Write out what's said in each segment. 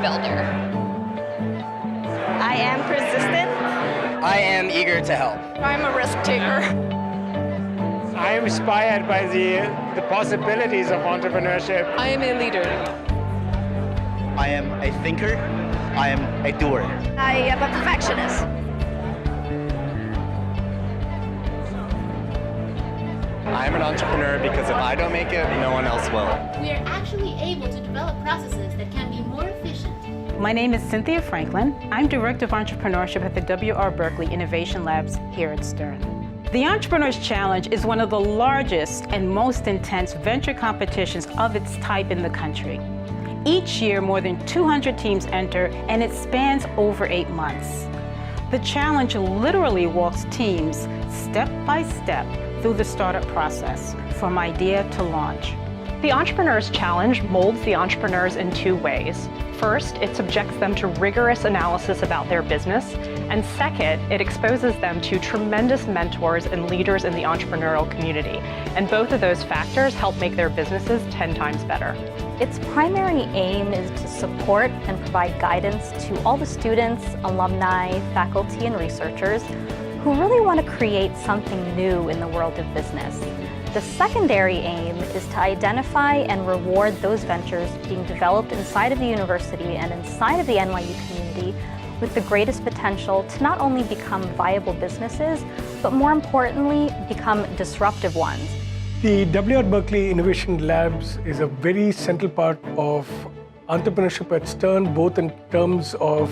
Builder. I am persistent. I am eager to help. I'm a risk taker. I am inspired by the possibilities of entrepreneurship. I am a leader. I am a thinker. I am a doer. I am a perfectionist. I'm an entrepreneur because if I don't make it, no one else will. We are actually able to develop processes that can be more efficient. My name is Cynthia Franklin. I'm Director of Entrepreneurship at the Berkley Innovation Labs here at Stern. The Entrepreneur's Challenge is one of the largest and most intense venture competitions of its type in the country. Each year, more than 200 teams enter, and it spans over 8 months. The challenge literally walks teams step by step through the startup process, from idea to launch. The Entrepreneur's Challenge molds the entrepreneurs in 2 ways. First, it subjects them to rigorous analysis about their business, and second, it exposes them to tremendous mentors and leaders in the entrepreneurial community. And both of those factors help make their businesses 10 times better. Its primary aim is to support and provide guidance to all the students, alumni, faculty, and researchers who really want to create something new in the world of business. The secondary aim is to identify and reward those ventures being developed inside of the university and inside of the NYU community with the greatest potential to not only become viable businesses, but more importantly, become disruptive ones. The Berkley Innovation Labs is a very central part of entrepreneurship at Stern, both in terms of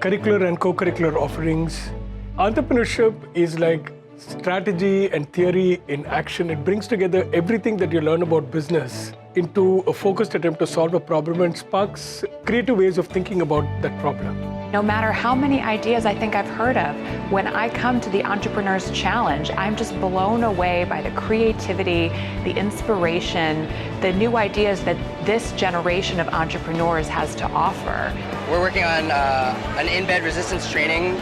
curricular and co-curricular offerings. Entrepreneurship is like strategy and theory in action. It brings together everything that you learn about business into a focused attempt to solve a problem and sparks creative ways of thinking about that problem. No matter how many ideas I think I've heard of, when I come to the Entrepreneur's Challenge, I'm just blown away by the creativity, the inspiration, the new ideas that this generation of entrepreneurs has to offer. We're working on an in-bed resistance training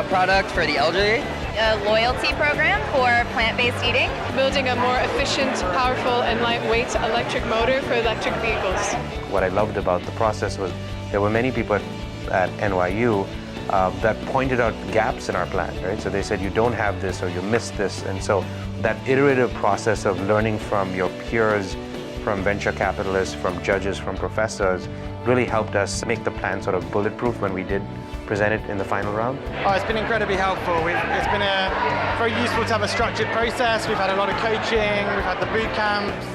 product for the elderly. A loyalty program for plant-based eating. Building a more efficient, powerful, and lightweight electric motor for electric vehicles. What I loved about the process was there were many people at NYU that pointed out gaps in our plan, right? So they said, you don't have this or you missed this. And so that iterative process of learning from your peers, from venture capitalists, from judges, from professors, really helped us make the plan sort of bulletproof when we did present it in the final round. Oh, it's been incredibly helpful. It's been very useful to have a structured process. We've had a lot of coaching, we've had the boot camps.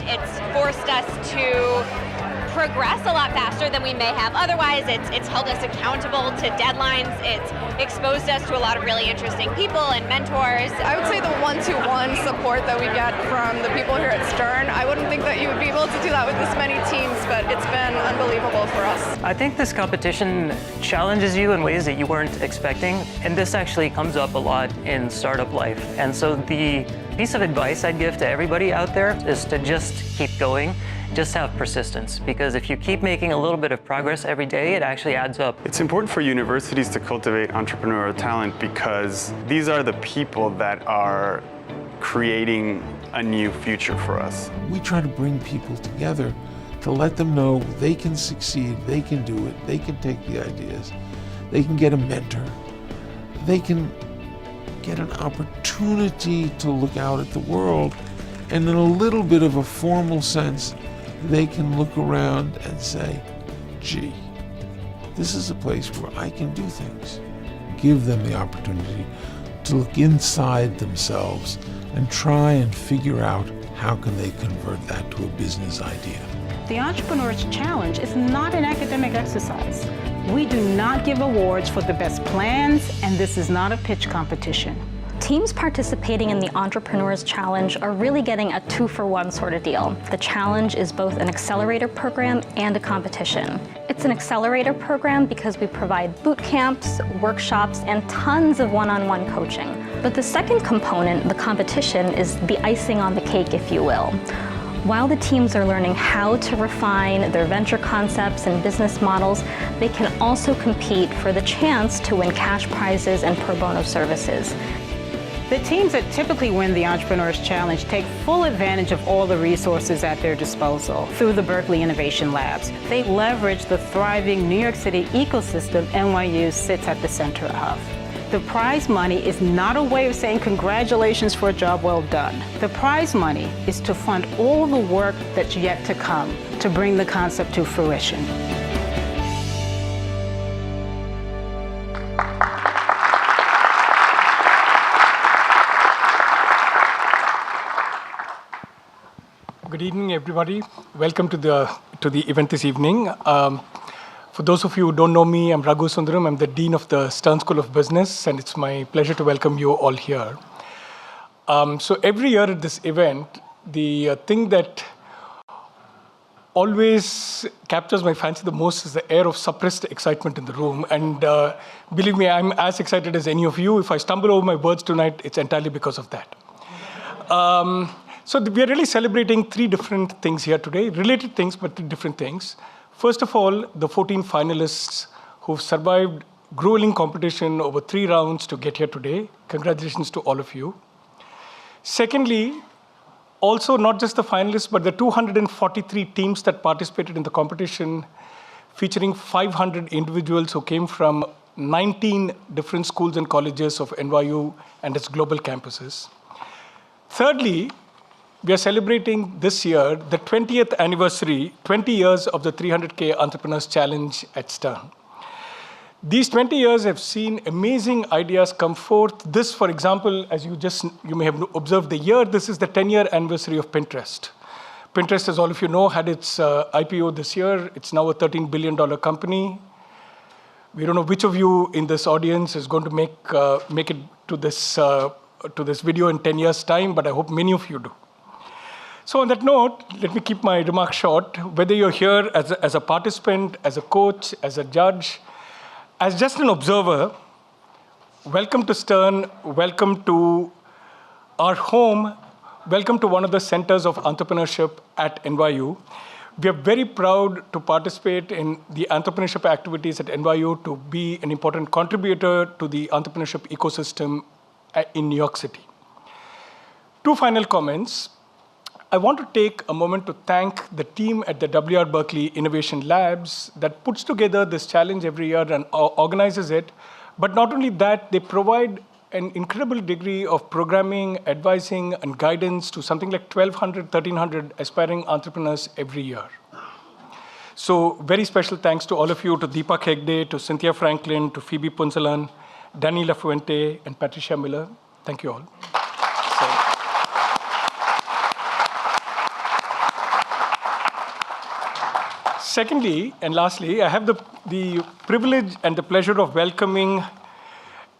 It's forced us to progress a lot faster than we may have otherwise. It's held us accountable to deadlines. It's exposed us to a lot of really interesting people and mentors. I would say the one-to-one support that we get from the people here at Stern, I wouldn't think that you would be able to do that with this many teams, but it's been unbelievable for us. I think this competition challenges you in ways that you weren't expecting, and this actually comes up a lot in startup life. And so the piece of advice I'd give to everybody out there is to just keep going. Just have persistence, because if you keep making a little bit of progress every day, it actually adds up. It's important for universities to cultivate entrepreneurial talent because these are the people that are creating a new future for us. We try to bring people together to let them know they can succeed, they can do it, they can take the ideas, they can get a mentor, they can get an opportunity to look out at the world, and in a little bit of a formal sense, they can look around and say, gee, this is a place where I can do things. Give them the opportunity to look inside themselves and try and figure out how can they convert that to a business idea. The Entrepreneur's Challenge is not an academic exercise. We do not give awards for the best plans, and this is not a pitch competition. Teams participating in the Entrepreneur's Challenge are really getting a 2-for-1 sort of deal. The challenge is both an accelerator program and a competition. It's an accelerator program because we provide boot camps, workshops, and tons of one-on-one coaching. But the second component, the competition, is the icing on the cake, if you will. While the teams are learning how to refine their venture concepts and business models, they can also compete for the chance to win cash prizes and pro bono services. The teams that typically win the Entrepreneurs Challenge take full advantage of all the resources at their disposal through the Berkley Innovation Labs. They leverage the thriving New York City ecosystem NYU sits at the center of. The prize money is not a way of saying congratulations for a job well done. The prize money is to fund all the work that's yet to come to bring the concept to fruition. Good evening, everybody. Welcome to the event this evening. For those of you who don't know me, I'm Raghu Sundaram. I'm the Dean of the Stern School of Business, and it's my pleasure to welcome you all here. So every year at this event, the thing that always captures my fancy the most is the air of suppressed excitement in the room. And believe me, I'm as excited as any of you. If I stumble over my words tonight, it's entirely because of that. So we are really celebrating three different things here today, related things, but different things. First of all, the 14 finalists who've survived grueling competition over 3 rounds to get here today. Congratulations to all of you. Secondly, also not just the finalists, but the 243 teams that participated in the competition, featuring 500 individuals who came from 19 different schools and colleges of NYU and its global campuses. Thirdly, we are celebrating this year the 20th anniversary, 20 years of the 300K Entrepreneurs Challenge at Stern. These 20 years have seen amazing ideas come forth. This, for example, as you may have observed the year, this is the 10-year anniversary of Pinterest. Pinterest, as all of you know, had its IPO this year. It's now a $13 billion company. We don't know which of you in this audience is going to make it to this video in 10 years' time, but I hope many of you do. So on that note, let me keep my remarks short. Whether you're here as a participant, as a coach, as a judge, as just an observer, welcome to Stern, welcome to our home, welcome to one of the centers of entrepreneurship at NYU. We are very proud to participate in the entrepreneurship activities at NYU, to be an important contributor to the entrepreneurship ecosystem in New York City. 2 final comments. I want to take a moment to thank the team at the Berkley Innovation Labs that puts together this challenge every year and organizes it. But not only that, they provide an incredible degree of programming, advising, and guidance to something like 1,200, 1,300 aspiring entrepreneurs every year. So very special thanks to all of you, to Deepak Hegde, to Cynthia Franklin, to Phoebe Punsalan, Danny Lafuente, and Patricia Miller. Thank you all. Secondly, and lastly, I have the privilege and the pleasure of welcoming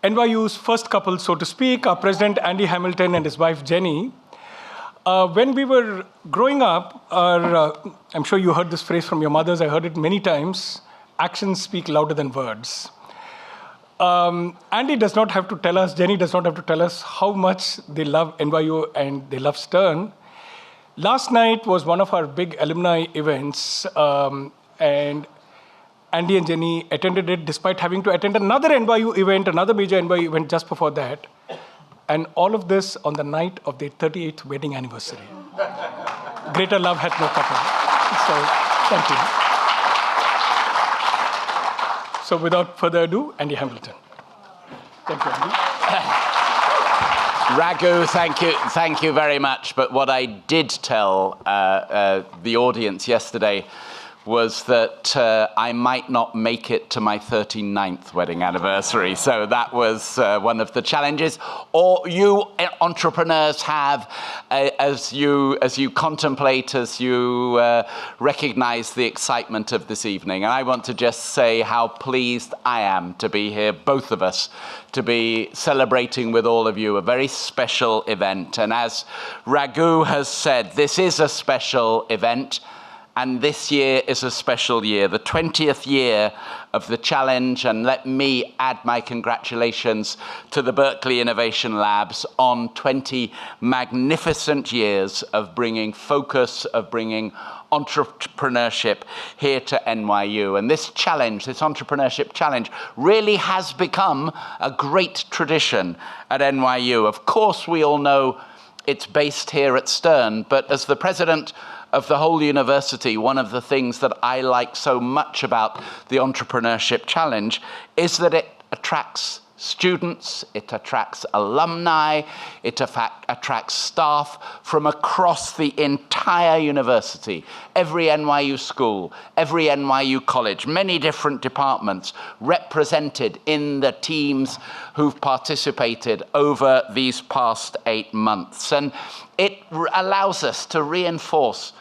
NYU's first couple, so to speak, our president, Andy Hamilton, and his wife, Jenny. When we were growing up, I'm sure you heard this phrase from your mothers, I heard it many times, actions speak louder than words. Andy does not have to tell us, Jenny does not have to tell us how much they love NYU and they love Stern. Last night was one of our big alumni events, and Andy and Jenny attended it despite having to attend another NYU event, another major NYU event just before that. And all of this on the night of their 38th wedding anniversary. Greater love hath no couple. So, thank you. So without further ado, Andy Hamilton. Thank you, Andy. Raghu, thank you very much. But what I did tell the audience yesterday was that I might not make it to my 39th wedding anniversary. So that was one of the challenges. Or you entrepreneurs have, as you contemplate, as you recognize the excitement of this evening. And I want to just say how pleased I am to be here, both of us, to be celebrating with all of you a very special event. And as Raghu has said, this is a special event. And this year is a special year, the 20th year of the challenge. And let me add my congratulations to the Berkley Innovation Labs on 20 magnificent years of bringing focus, of bringing entrepreneurship here to NYU. And this challenge, this entrepreneurship challenge, really has become a great tradition at NYU. Of course, we all know it's based here at Stern, but as the president of the whole university, one of the things that I like so much about the Entrepreneurship Challenge is that it attracts students, it attracts alumni, it attracts staff from across the entire university, every NYU school, every NYU college, many different departments represented in the teams who've participated over these past 8 months. And it allows us to reinforce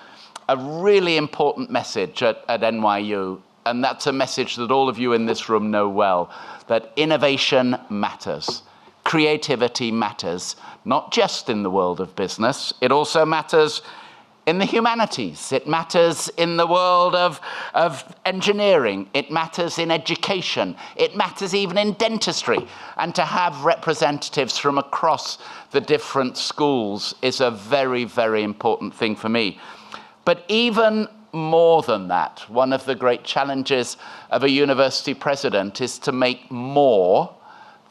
a really important message at NYU, and that's a message that all of you in this room know well, that innovation matters. Creativity matters, not just in the world of business, it also matters in the humanities. It matters in the world of engineering. It matters in education. It matters even in dentistry. And to have representatives from across the different schools is a very, very important thing for me. But even more than that, one of the great challenges of a university president is to make more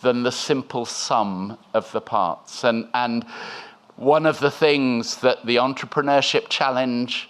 than the simple sum of the parts. And one of the things that the Entrepreneurship Challenge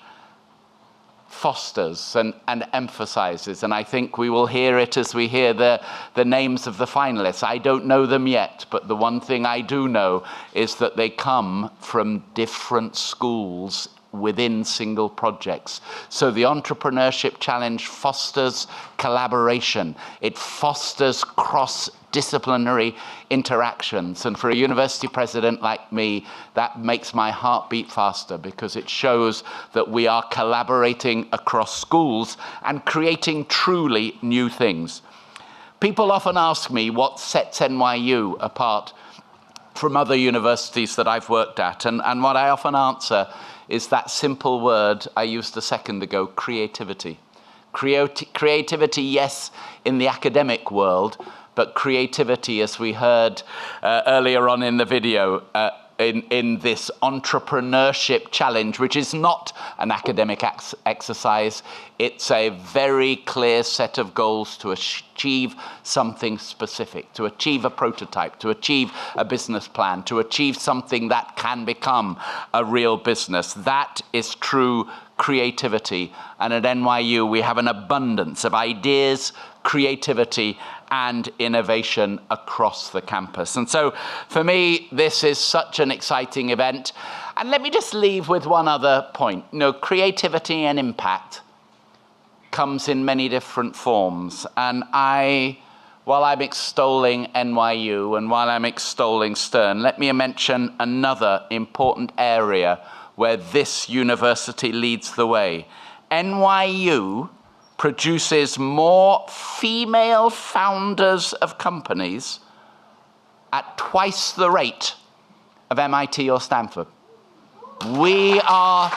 fosters and emphasizes, and I think we will hear it as we hear the names of the finalists. I don't know them yet, but the one thing I do know is that they come from different schools within single projects. So the Entrepreneurship Challenge fosters collaboration. It fosters cross-disciplinary interactions. And for a university president like me, that makes my heart beat faster because it shows that we are collaborating across schools and creating truly new things. People often ask me what sets NYU apart from other universities that I've worked at. And what I often answer is that simple word I used a second ago, creativity. Creativity, yes, in the academic world, but creativity, as we heard earlier on in the video, in this entrepreneurship challenge, which is not an academic exercise. It's a very clear set of goals to achieve something specific, to achieve a prototype, to achieve a business plan, to achieve something that can become a real business. That is true creativity. And at NYU, we have an abundance of ideas, creativity, and innovation across the campus. And so for me, this is such an exciting event. And let me just leave with one other point. You know, creativity and impact comes in many different forms. And while I'm extolling NYU and while I'm extolling Stern, let me mention another important area where this university leads the way. NYU produces more female founders of companies at twice the rate of MIT or Stanford. We are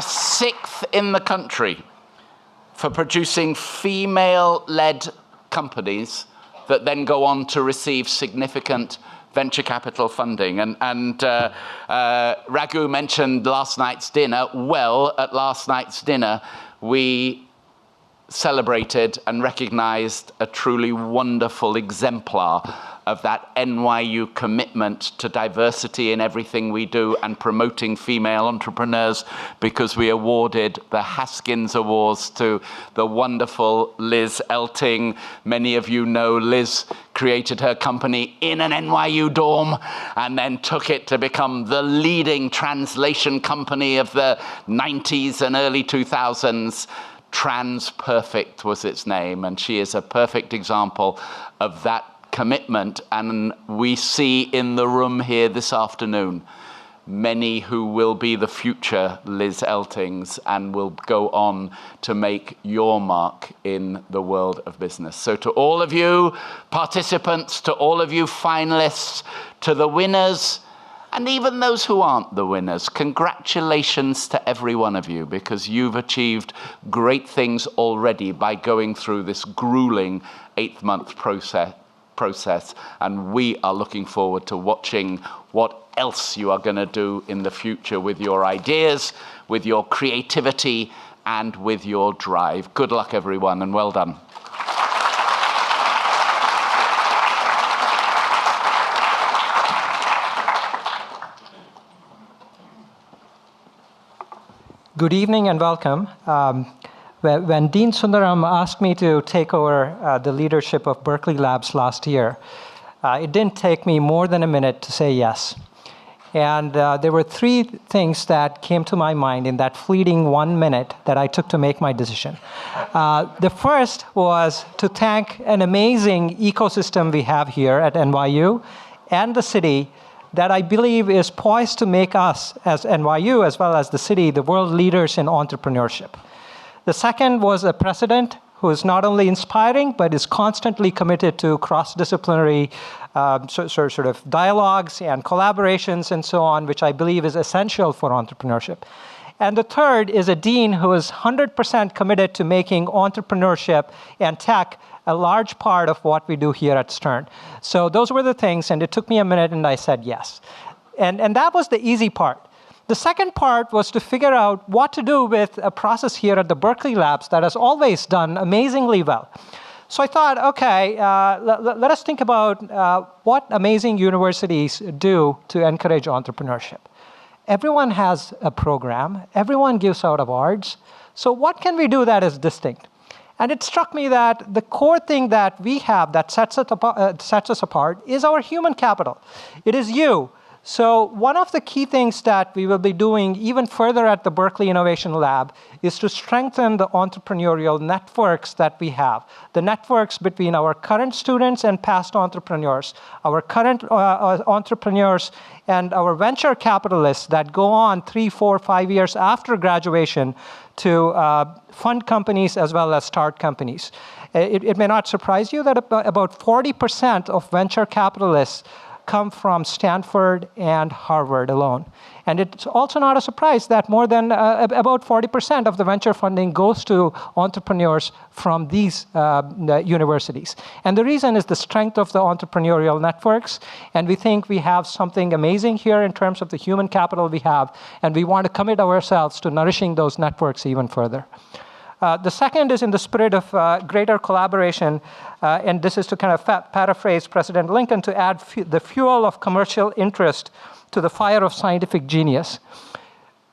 sixth in the country for producing female-led companies that then go on to receive significant venture capital funding. And Raghu mentioned last night's dinner. Well, at last night's dinner, we celebrated and recognized a truly wonderful exemplar of that NYU commitment to diversity in everything we do and promoting female entrepreneurs, because we awarded the Haskins Awards to the wonderful Liz Elting. Many of you know Liz created her company in an NYU dorm and then took it to become the leading translation company of the 90s and early 2000s. TransPerfect was its name, and she is a perfect example of that commitment. And we see in the room here this afternoon many who will be the future Liz Eltings and will go on to make your mark in the world of business. So to all of you participants, to all of you finalists, to the winners, And even those who aren't the winners, congratulations to every one of you, because you've achieved great things already by going through this grueling 8-month process. And we are looking forward to watching what else you are going to do in the future with your ideas, with your creativity, and with your drive. Good luck, everyone, and well done. Good evening and welcome. When Dean Sundaram asked me to take over the leadership of Berkley Labs last year, it didn't take me more than a minute to say yes. And there were 3 things that came to my mind in that fleeting 1 minute that I took to make my decision. The first was to thank an amazing ecosystem we have here at NYU and the city that I believe is poised to make us, as NYU, as well as the city, the world leaders in entrepreneurship. The second was a president who is not only inspiring, but is constantly committed to cross-disciplinary sort of dialogues and collaborations and so on, which I believe is essential for entrepreneurship. And the third is a dean who is 100% committed to making entrepreneurship and tech a large part of what we do here at Stern. So those were the things, and it took me a minute, and I said yes. And that was the easy part. The second part was to figure out what to do with a process here at the Berkley Labs that has always done amazingly well. So I thought, okay, let us think about what amazing universities do to encourage entrepreneurship. Everyone has a program. Everyone gives out awards. So what can we do that is distinct? And it struck me that the core thing that we have that sets us apart is our human capital. It is you. So one of the key things that we will be doing even further at the Berkley Innovation Lab is to strengthen the entrepreneurial networks that we have, the networks between our current students and past entrepreneurs, our current entrepreneurs and our venture capitalists that go on 3, 4, 5 years after graduation to fund companies as well as start companies. It may not surprise you that about 40% of venture capitalists come from Stanford and Harvard alone. And it's also not a surprise that more than about 40% of the venture funding goes to entrepreneurs from these universities. And the reason is the strength of the entrepreneurial networks. And we think we have something amazing here in terms of the human capital we have. And we want to commit ourselves to nourishing those networks even further. The second is in the spirit of greater collaboration, and this is to kind of paraphrase President Lincoln, to add the fuel of commercial interest to the fire of scientific genius.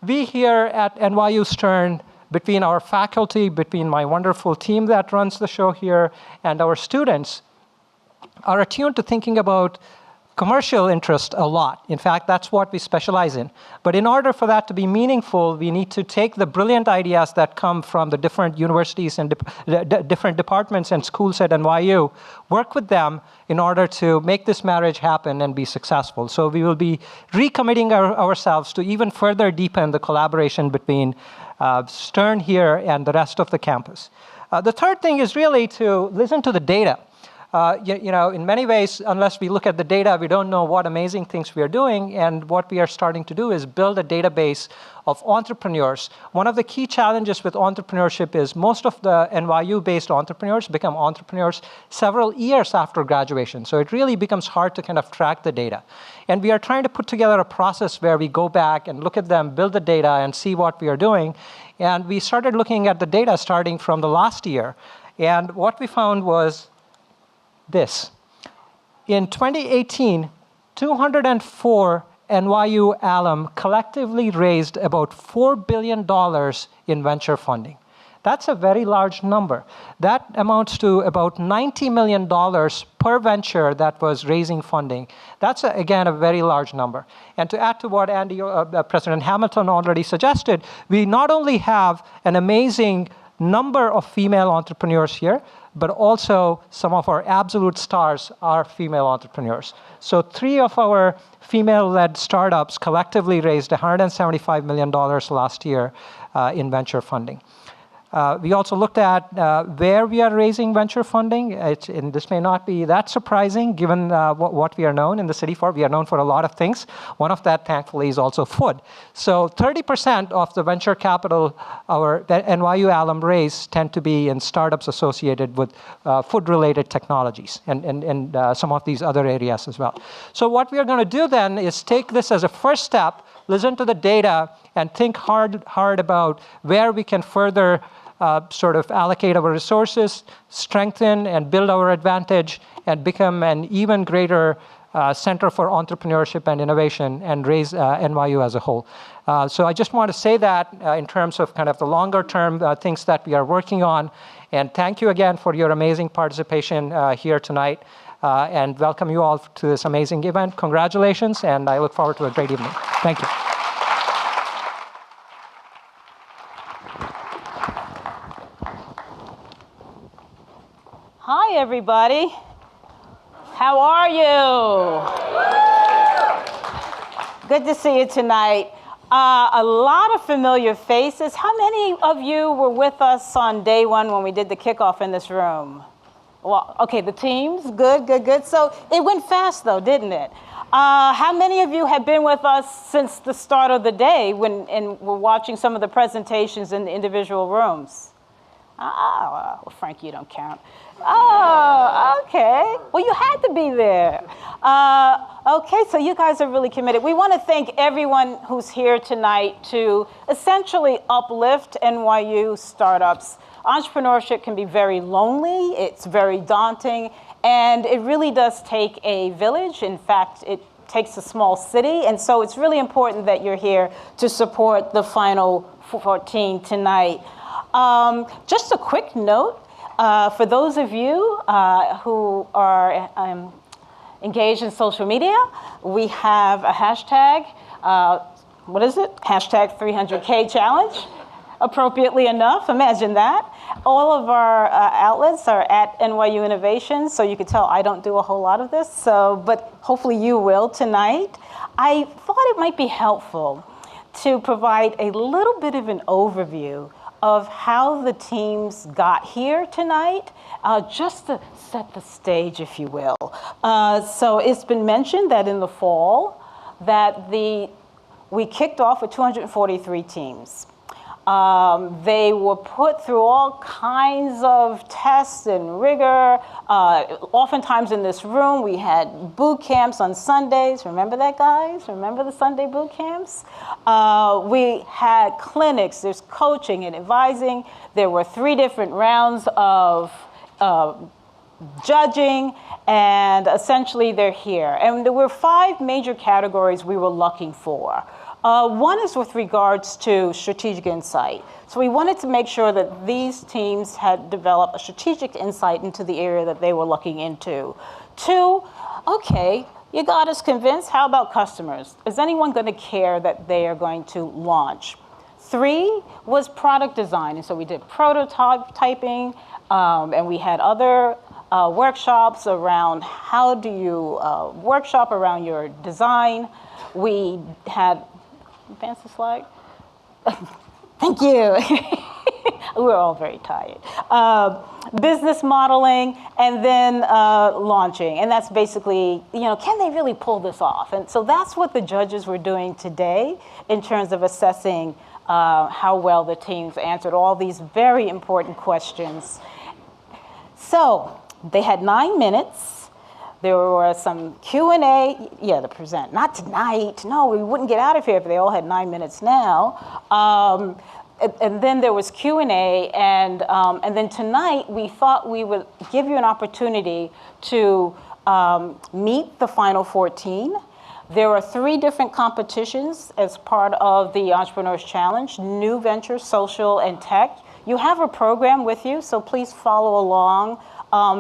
We here at NYU Stern, between our faculty, between my wonderful team that runs the show here, and our students, are attuned to thinking about commercial interest a lot. In fact, that's what we specialize in. But in order for that to be meaningful, we need to take the brilliant ideas that come from the different universities and different departments and schools at NYU, work with them in order to make this marriage happen and be successful. So we will be recommitting ourselves to even further deepen the collaboration between Stern here and the rest of the campus. The third thing is really to listen to the data. In many ways, unless we look at the data, we don't know what amazing things we are doing. And what we are starting to do is build a database of entrepreneurs. One of the key challenges with entrepreneurship is most of the NYU-based entrepreneurs become entrepreneurs several years after graduation. So it really becomes hard to kind of track the data. And we are trying to put together a process where we go back and look at them, build the data, and see what we are doing. And we started looking at the data starting from the last year. And what we found was this. In 2018, 204 NYU alum collectively raised about $4 billion in venture funding. That's a very large number. That amounts to about $90 million per venture that was raising funding. That's, again, a very large number. And to add to what President Hamilton already suggested, we not only have an amazing number of female entrepreneurs here, but also some of our absolute stars are female entrepreneurs. So 3 of our female-led startups collectively raised $175 million last year in venture funding. We also looked at where we are raising venture funding. And this may not be that surprising given what we are known in the city for. We are known for a lot of things. One of that, thankfully, is also food. So 30% of the venture capital that NYU alum raise tend to be in startups associated with food-related technologies and some of these other areas as well. So what we are going to do then is take this as a first step, listen to the data, and think hard about where we can further sort of allocate our resources, strengthen and build our advantage, and become an even greater center for entrepreneurship and innovation and raise NYU as a whole. So I just want to say that in terms of kind of the longer term things that we are working on. And thank you again for your amazing participation here tonight. And welcome you all to this amazing event. Congratulations, and I look forward to a great evening. Thank you. Hi, everybody. How are you? Good to see you tonight. A lot of familiar faces. How many of you were with us on day one when we did the kickoff in this room? Well, okay, the teams, good. So it went fast though, didn't it? How many of you have been with us since the start of the day and were watching some of the presentations in the individual rooms? Well, Frank, you don't count. Oh, okay. Well, you had to be there. Okay, so you guys are really committed. We want to thank everyone who's here tonight to essentially uplift NYU startups. Entrepreneurship can be very lonely, it's very daunting, and it really does take a village. In fact, it takes a small city, and so it's really important that you're here to support the final 14 tonight. Just a quick note, for those of you who are engaged in social media, we have a hashtag, what is it? Hashtag 300K challenge. Appropriately enough, imagine that. All of our outlets are at NYU Innovation, so you can tell I don't do a whole lot of this, but hopefully you will tonight. I thought it might be helpful to provide a little bit of an overview of how the teams got here tonight, just to set the stage, if you will. So it's been mentioned that in the fall that we kicked off with 243 teams. They were put through all kinds of tests and rigor. Oftentimes in this room, we had boot camps on Sundays. Remember that, guys? Remember the Sunday boot camps? We had clinics. There's coaching and advising. There were 3 different rounds of judging, and essentially they're here. And there were 5 major categories we were looking for. One is with regards to strategic insight. So we wanted to make sure that these teams had developed a strategic insight into the area that they were looking into. 2, okay, you got us convinced. How about customers? Is anyone going to care that they are going to launch? 3 was product design. And so we did prototyping, and we had other workshops around how do you workshop around your design. We had advance the slide. Thank you. We're all very tired. Business modeling, and then launching. And that's basically, can they really pull this off? And so that's what the judges were doing today in terms of assessing how well the teams answered all these very important questions. So they had 9 minutes. There were some Q&A, to present. Not tonight. No, we wouldn't get out of here if they all had 9 minutes now. And then there was Q&A, and then tonight we thought we would give you an opportunity to meet the final 14. There are 3 different competitions as part of the Entrepreneurs Challenge: New Venture, Social, and Tech. You have a program with you, so please follow along.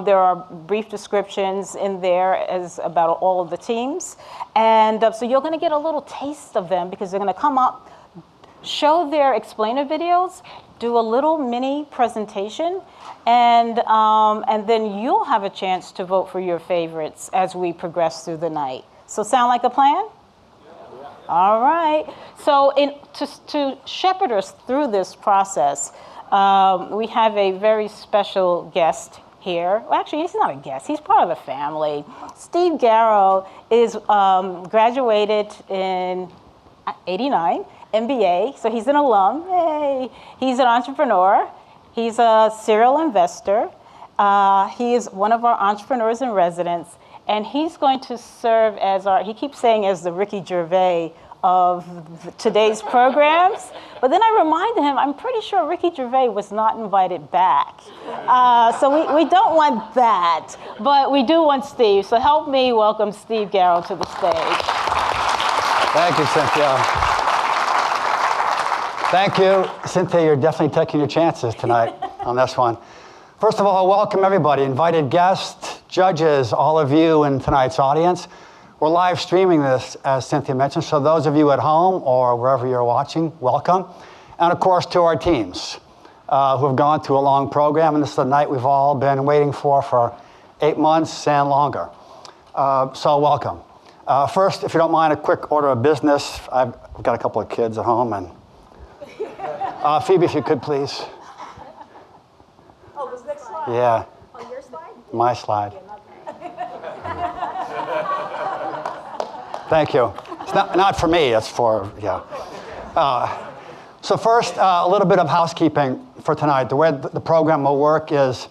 There are brief descriptions in there about all of the teams. And so you're going to get a little taste of them because they're going to come up, show their explainer videos, do a little mini presentation, and then you'll have a chance to vote for your favorites as we progress through the night. So sound like a plan? All right. So to shepherd us through this process, We have a very special guest here. Well, actually, he's not a guest. He's part of the family. Steve Garrow is graduated in '89, MBA, so he's an alum. Yay! He's an entrepreneur. He's a serial investor. He is one of our entrepreneurs in residence, and he's going to serve as he keeps saying as the Ricky Gervais of today's programs. But then I reminded him, I'm pretty sure Ricky Gervais was not invited back. So we don't want that, but we do want Steve. So help me welcome Steve Garrow to the stage. Thank you, Cynthia. Thank you, Cynthia. You're definitely taking your chances tonight on this one. First of all, welcome everybody, invited guests, judges, all of you in tonight's audience. We're live streaming this, as Cynthia mentioned, so those of you at home or wherever you're watching, welcome. And of course, to our teams who have gone through a long program, and this is the night we've all been waiting for 8 months and longer. So welcome. First, if you don't mind, a quick order of business. I've got a couple of kids at home, and Phoebe, if you could, please. Oh, this next slide? Yeah. On your slide? My slide. Thank you. It's not for me, it's for, yeah. So first, a little bit of housekeeping for tonight. The way the program will work is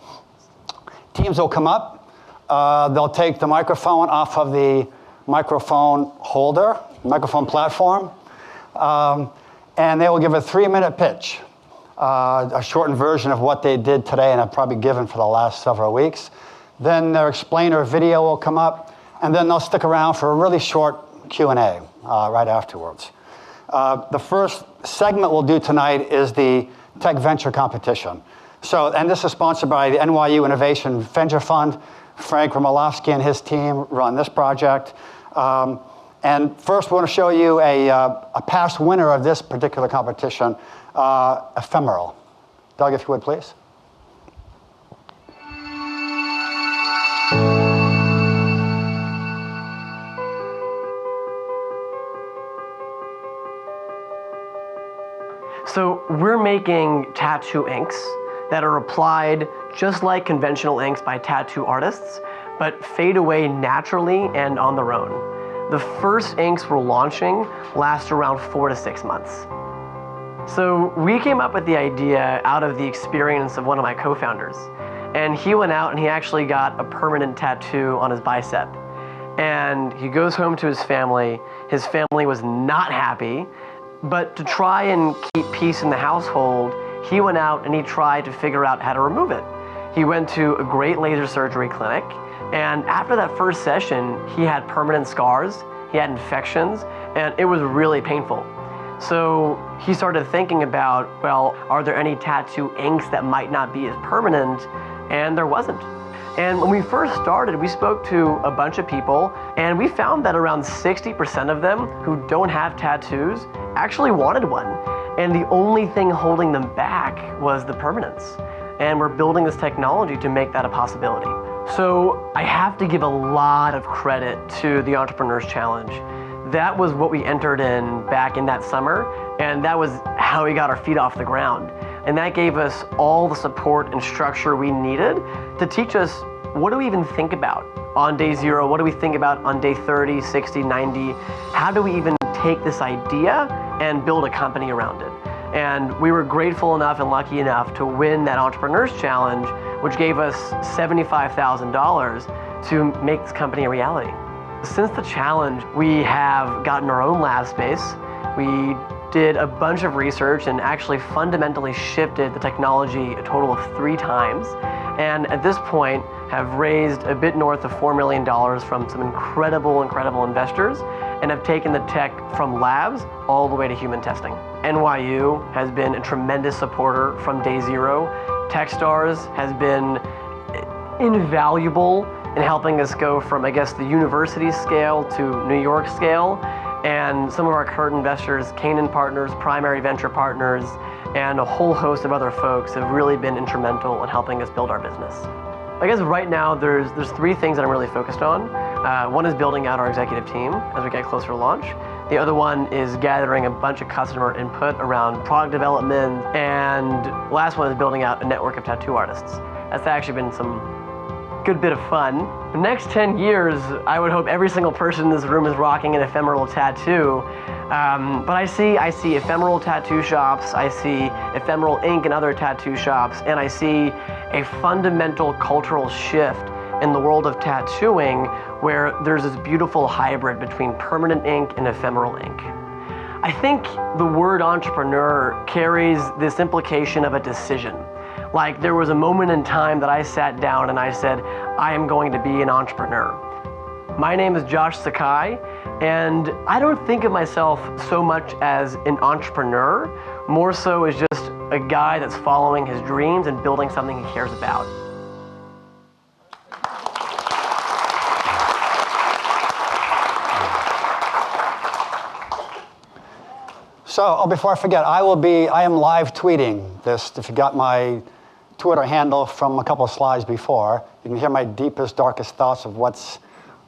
teams will come up, they'll take the microphone off of the microphone holder, microphone platform, and they will give a 3-minute pitch, a shortened version of what they did today and have probably given for the last several weeks. Then their explainer video will come up, and then they'll stick around for a really short Q&A right afterwards. The first segment we'll do tonight is the Tech Venture Competition. So, and this is sponsored by the NYU Innovation Venture Fund. Frank Romalowski and his team run this project. And first, we want to show you a past winner of this particular competition, Ephemeral. Doug, if you would, please. So we're making tattoo inks that are applied just like conventional inks by tattoo artists, but fade away naturally and on their own. The first inks we're launching last around 4 to 6 months. So we came up with the idea out of the experience of one of my co-founders. And he went out and he actually got a permanent tattoo on his bicep. And he goes home to his family. His family was not happy. But to try and keep peace in the household, he went out and he tried to figure out how to remove it. He went to a great laser surgery clinic, and after that first session, he had permanent scars, he had infections, and it was really painful. So he started thinking about, well, are there any tattoo inks that might not be as permanent? And there wasn't. And when we first started, we spoke to a bunch of people, and we found that around 60% of them who don't have tattoos actually wanted one. And the only thing holding them back was the permanence. And we're building this technology to make that a possibility. So I have to give a lot of credit to the Entrepreneurs Challenge. That was what we entered in back in that summer, and that was how we got our feet off the ground. And that gave us all the support and structure we needed to teach us, what do we even think about on day 0? What do we think about on day 30, 60, 90? How do we even take this idea and build a company around it? And we were grateful enough and lucky enough to win that Entrepreneurs Challenge, which gave us $75,000 to make this company a reality. Since the challenge, we have gotten our own lab space. We did a bunch of research and actually fundamentally shifted the technology a total of 3 times. And at this point, have raised a bit north of $4 million from some incredible investors, and have taken the tech from labs all the way to human testing. NYU has been a tremendous supporter from day 0. Techstars has been invaluable in helping us go from, I guess, the university scale to New York scale. And some of our current investors, Canaan Partners, Primary Venture Partners, and a whole host of other folks have really been instrumental in helping us build our business. I guess right now there's 3 things that I'm really focused on. One is building out our executive team as we get closer to launch. The other one is gathering a bunch of customer input around product development. And the last one is building out a network of tattoo artists. That's actually been some good bit of fun. The next 10 years, I would hope every single person in this room is rocking an ephemeral tattoo. But I see ephemeral tattoo shops, I see ephemeral ink and other tattoo shops, and I see a fundamental cultural shift in the world of tattooing where there's this beautiful hybrid between permanent ink and ephemeral ink. I think the word entrepreneur carries this implication of a decision. Like there was a moment in time that I sat down and I said, I am going to be an entrepreneur. My name is Josh Sakai, and I don't think of myself so much as an entrepreneur, more so as just a guy that's following his dreams and building something he cares about. So, before I forget, I am live tweeting this. If you got my Twitter handle from a couple of slides before, you can hear my deepest, darkest thoughts of what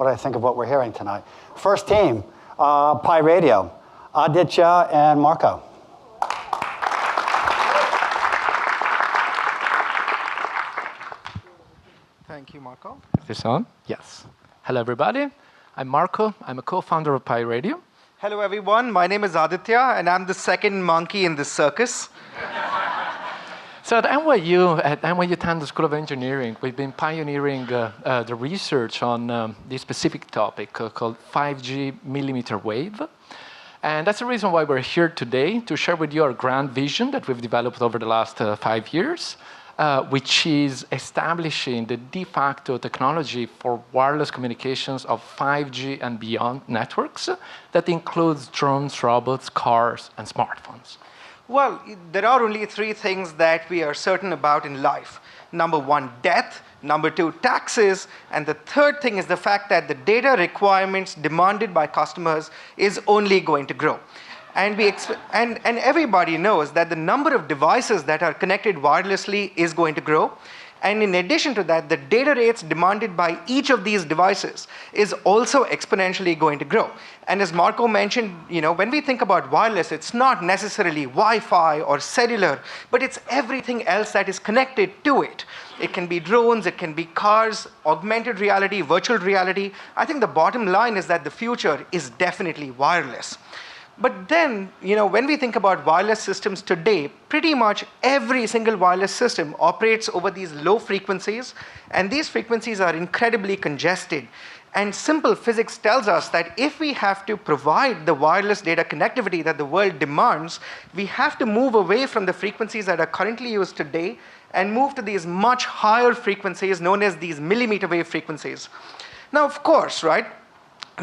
I think of what we're hearing tonight. First team, Pi Radio, Aditya and Marco. Thank you, Marco. Is this on? Yes. Hello, everybody. I'm Marco. I'm a co-founder of Pi Radio. Hello, everyone. My name is Aditya, and I'm the second monkey in this circus. So at NYU Tandon School of Engineering, we've been pioneering the research on this specific topic called 5G millimeter wave. And that's the reason why we're here today, to share with you our grand vision that we've developed over the last 5 years, which is establishing the de facto technology for wireless communications of 5G and beyond networks that includes drones, robots, cars, and smartphones. Well, there are only three things that we are certain about in life. Number one, death. Number two, taxes. And the third thing is the fact that the data requirements demanded by customers is only going to grow. And everybody knows that the number of devices that are connected wirelessly is going to grow. And in addition to that, the data rates demanded by each of these devices is also exponentially going to grow. And as Marco mentioned, when we think about wireless, it's not necessarily Wi-Fi or cellular, but it's everything else that is connected to it. It can be drones, it can be cars, augmented reality, virtual reality. I think the bottom line is that the future is definitely wireless. But then, when we think about wireless systems today, pretty much every single wireless system operates over these low frequencies, and these frequencies are incredibly congested. And simple physics tells us that if we have to provide the wireless data connectivity that the world demands, we have to move away from the frequencies that are currently used today and move to these much higher frequencies known as these millimeter wave frequencies. Now, of course, right?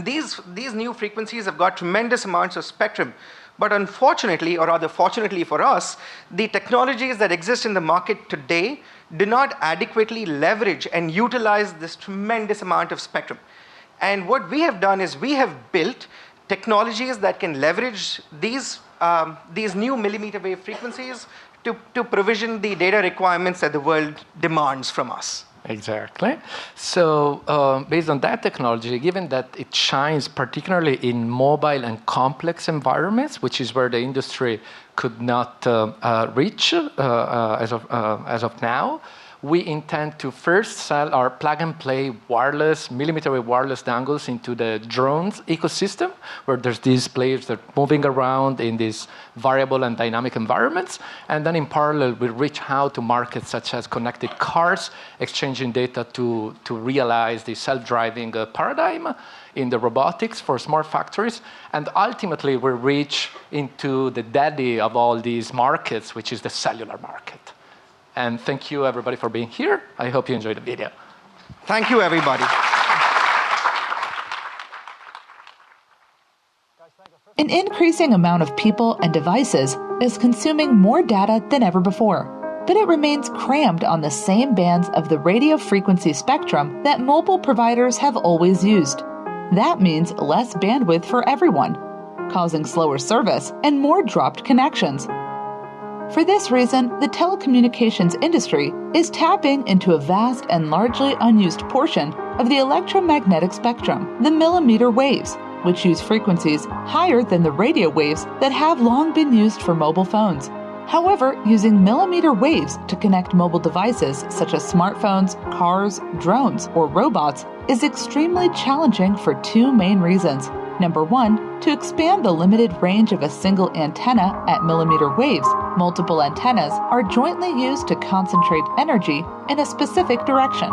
These new frequencies have got tremendous amounts of spectrum, but unfortunately, or rather fortunately for us, the technologies that exist in the market today do not adequately leverage and utilize this tremendous amount of spectrum. And what we have done is we have built technologies that can leverage these new millimeter wave frequencies to provision the data requirements that the world demands from us. Exactly. So based on that technology, given that it shines particularly in mobile and complex environments, which is where the industry could not reach as of now, we intend to first sell our plug-and-play wireless, millimeter wave wireless dongles into the drones ecosystem, where there's these players that are moving around in these variable and dynamic environments. And then in parallel, we reach out to markets such as connected cars, exchanging data to realize the self-driving paradigm in the robotics for smart factories. And ultimately, we reach into the daddy of all these markets, which is the cellular market. And thank you, everybody, for being here. I hope you enjoyed the video. Thank you, everybody. An increasing amount of people and devices is consuming more data than ever before, but it remains crammed on the same bands of the radio frequency spectrum that mobile providers have always used. That means less bandwidth for everyone, causing slower service and more dropped connections. For this reason, the telecommunications industry is tapping into a vast and largely unused portion of the electromagnetic spectrum, the millimeter waves, which use frequencies higher than the radio waves that have long been used for mobile phones. However, using millimeter waves to connect mobile devices such as smartphones, cars, drones, or robots is extremely challenging for two main reasons. Number one, to expand the limited range of a single antenna at millimeter waves, multiple antennas are jointly used to concentrate energy in a specific direction.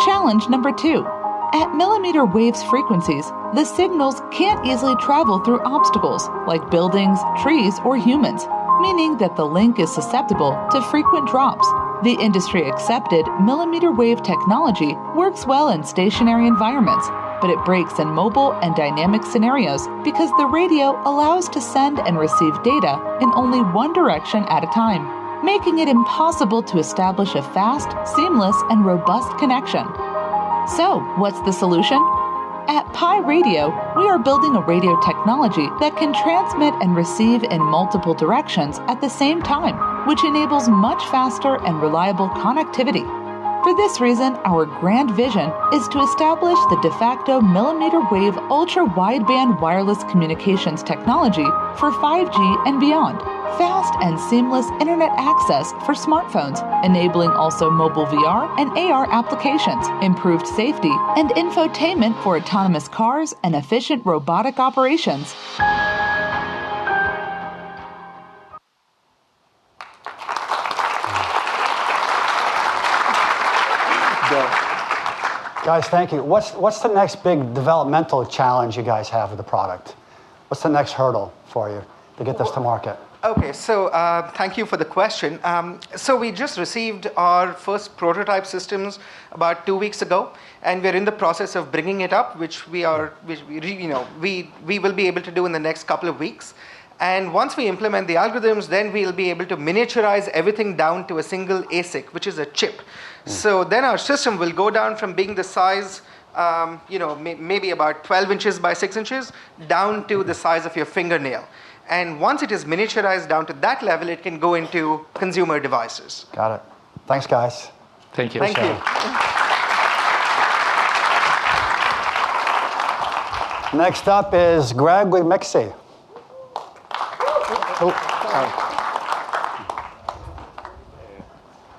Challenge number two, at millimeter waves frequencies, the signals can't easily travel through obstacles like buildings, trees, or humans, meaning that the link is susceptible to frequent drops. The industry-accepted millimeter wave technology works well in stationary environments, but it breaks in mobile and dynamic scenarios because the radio allows to send and receive data in only one direction at a time, making it impossible to establish a fast, seamless, and robust connection. So, what's the solution? At Pi Radio, we are building a radio technology that can transmit and receive in multiple directions at the same time, which enables much faster and reliable connectivity. For this reason, our grand vision is to establish the de facto millimeter wave ultra-wideband wireless communications technology for 5G and beyond. Fast and seamless internet access for smartphones, enabling also mobile VR and AR applications, improved safety, and infotainment for autonomous cars and efficient robotic operations. Guys, thank you. What's the next big developmental challenge you guys have with the product? What's the next hurdle for you to get this to market? Okay, so thank you for the question. So we just received our first prototype systems about 2 weeks ago, and we're in the process of bringing it up, which we will be able to do in the next couple of weeks. And once we implement the algorithms, then we'll be able to miniaturize everything down to a single ASIC, which is a chip. So then our system will go down from being the size, maybe about 12 inches by 6 inches, down to the size of your fingernail. And once it is miniaturized down to that level, it can go into consumer devices. Got it. Thanks, guys. Thank you. Thank you. Next up is Greg with Mixie.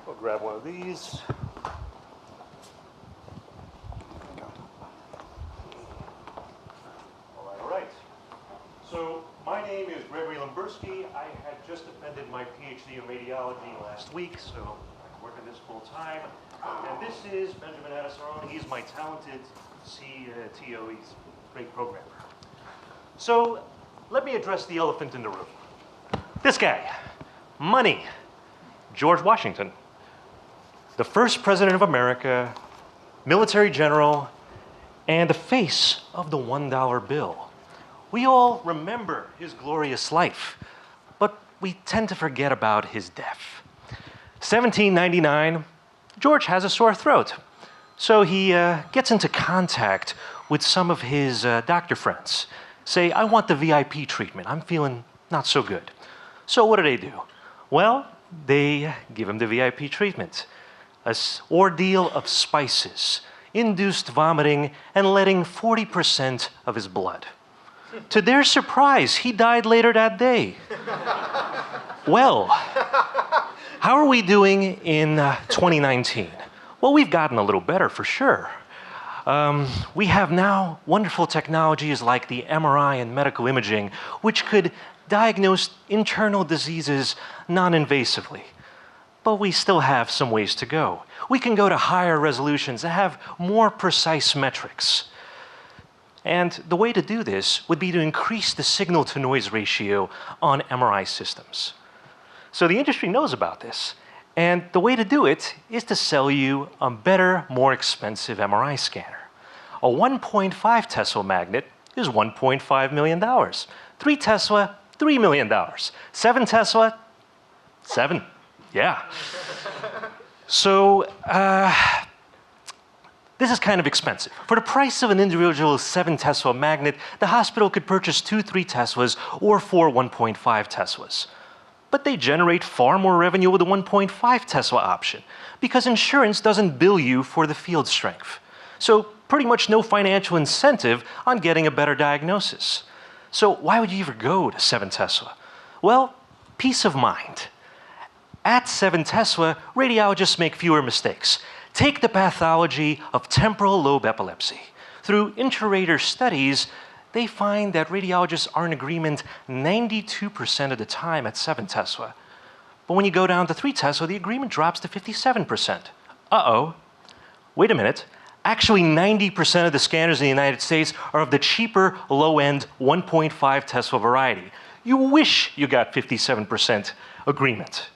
We'll grab one of these. All right. So my name is Gregory Limbersky. I had just defended my PhD in radiology last week, so I'm working this full time. And this is Benjamin Adesarone. He's my talented CTO. He's a great programmer. So let me address the elephant in the room. This guy, money, George Washington, the first president of America, military general, and the face of the $1 bill. We all remember his glorious life, but we tend to forget about his death. 1799, George has a sore throat, so he gets into contact with some of his doctor friends. Say, I want the VIP treatment. I'm feeling not so good. So what do? Well, they give him the VIP treatment. An ordeal of spices, induced vomiting, and letting 40% of his blood. To their surprise, he died later that day. Well, how are we doing in 2019? Well, we've gotten a little better for sure. We have now wonderful technologies like the MRI and medical imaging, which could diagnose internal diseases non-invasively. But we still have some ways to go. We can go to higher resolutions and have more precise metrics. And the way to do this would be to increase the signal-to-noise ratio on MRI systems. So the industry knows about this. And the way to do it is to sell you a better, more expensive MRI scanner. A 1.5 Tesla magnet is $1.5 million. 3 Tesla, $3 million. 7 Tesla, 7. Yeah. So this is kind of expensive. For the price of an individual 7 Tesla magnet, the hospital could purchase 2 3 Teslas or 4 1.5 Teslas. But they generate far more revenue with the 1.5 Tesla option because insurance doesn't bill you for the field strength. So pretty much no financial incentive on getting a better diagnosis. So why would you ever go to 7 Tesla? Well, peace of mind. At 7 Tesla, radiologists make fewer mistakes. Take the pathology of temporal lobe epilepsy. Through inter-rater studies, they find that radiologists are in agreement 92% of the time at 7 Tesla. But when you go down to 3 Tesla, the agreement drops to 57%. Uh-oh. Wait a minute. Actually, 90% of the scanners in the United States are of the cheaper, low-end 1.5 Tesla variety. You wish you got 57% agreement.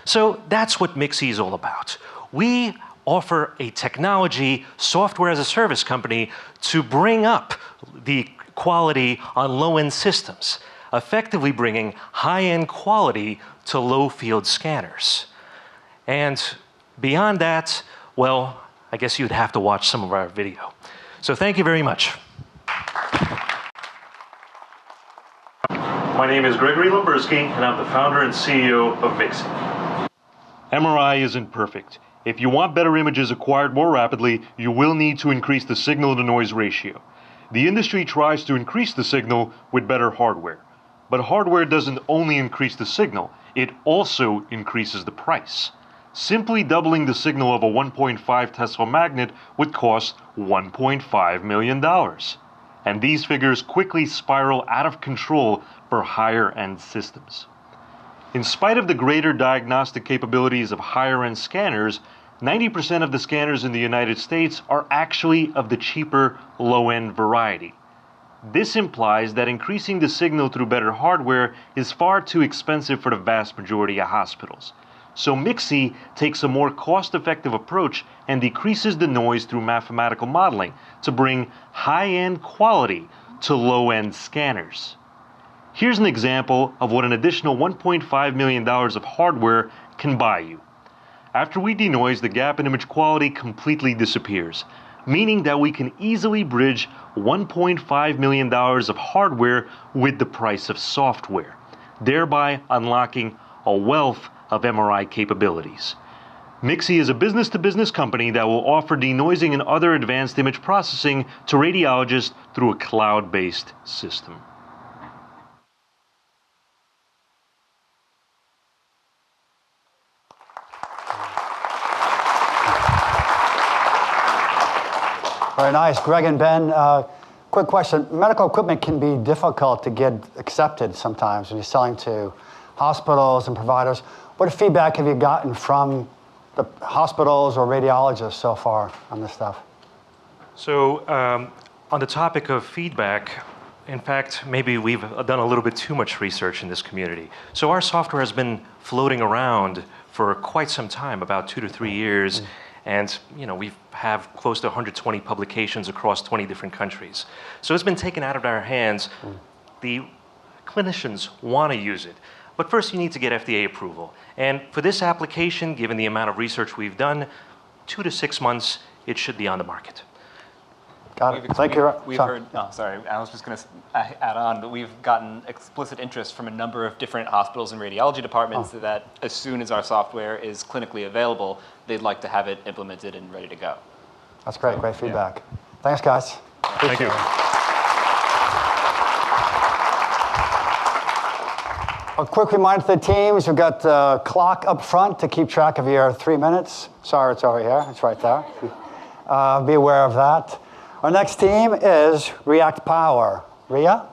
So that's what MIXI is all about. We offer a technology, software as a service company, to bring up the quality on low-end systems, effectively bringing high-end quality to low-field scanners. And beyond that, well, I guess you'd have to watch some of our video. So thank you very much. My name is Gregory Lemberski, and I'm the founder and CEO of MIXI. MRI isn't perfect. If you want better images acquired more rapidly, you will need to increase the signal-to-noise ratio. The industry tries to increase the signal with better hardware. But hardware doesn't only increase the signal, it also increases the price. Simply doubling the signal of a 1.5 Tesla magnet would cost $1.5 million. And these figures quickly spiral out of control for higher-end systems. In spite of the greater diagnostic capabilities of higher-end scanners, 90% of the scanners in the United States are actually of the cheaper, low-end variety. This implies that increasing the signal through better hardware is far too expensive for the vast majority of hospitals. So MIXI takes a more cost-effective approach and decreases the noise through mathematical modeling to bring high-end quality to low-end scanners. Here's an example of what an additional $1.5 million of hardware can buy you. After we denoise, the gap in image quality completely disappears, meaning that we can easily bridge $1.5 million of hardware with the price of software, thereby unlocking a wealth of MRI capabilities. MIXI is a business-to-business company that will offer denoising and other advanced image processing to radiologists through a cloud-based system. Very nice. Greg and Ben, quick question. Medical equipment can be difficult to get accepted sometimes when you're selling to hospitals and providers. What feedback have you gotten from the hospitals or radiologists so far on this stuff? So on the topic of feedback, in fact, maybe we've done a little bit too much research in this community. So our software has been floating around for quite some time, about 2 to 3 years. And we have close to 120 publications across 20 different countries. So it's been taken out of our hands. The clinicians want to use it. But first you need to get FDA approval. And for this application, given the amount of research we've done, 2 to 6 months, it should be on the market. Got it. Thank you. We've heard, sorry, I was just going to add on, but we've gotten explicit interest from a number of different hospitals and radiology departments that as soon as our software is clinically available, they'd like to have it implemented and ready to go. That's great. Great feedback. Yeah. Thanks, guys. Thank you. A quick reminder to the teams, we've got the clock up front to keep track of your 3 minutes. Sorry, it's over here. It's right there. Be aware of that. Our next team is React Power. Ria?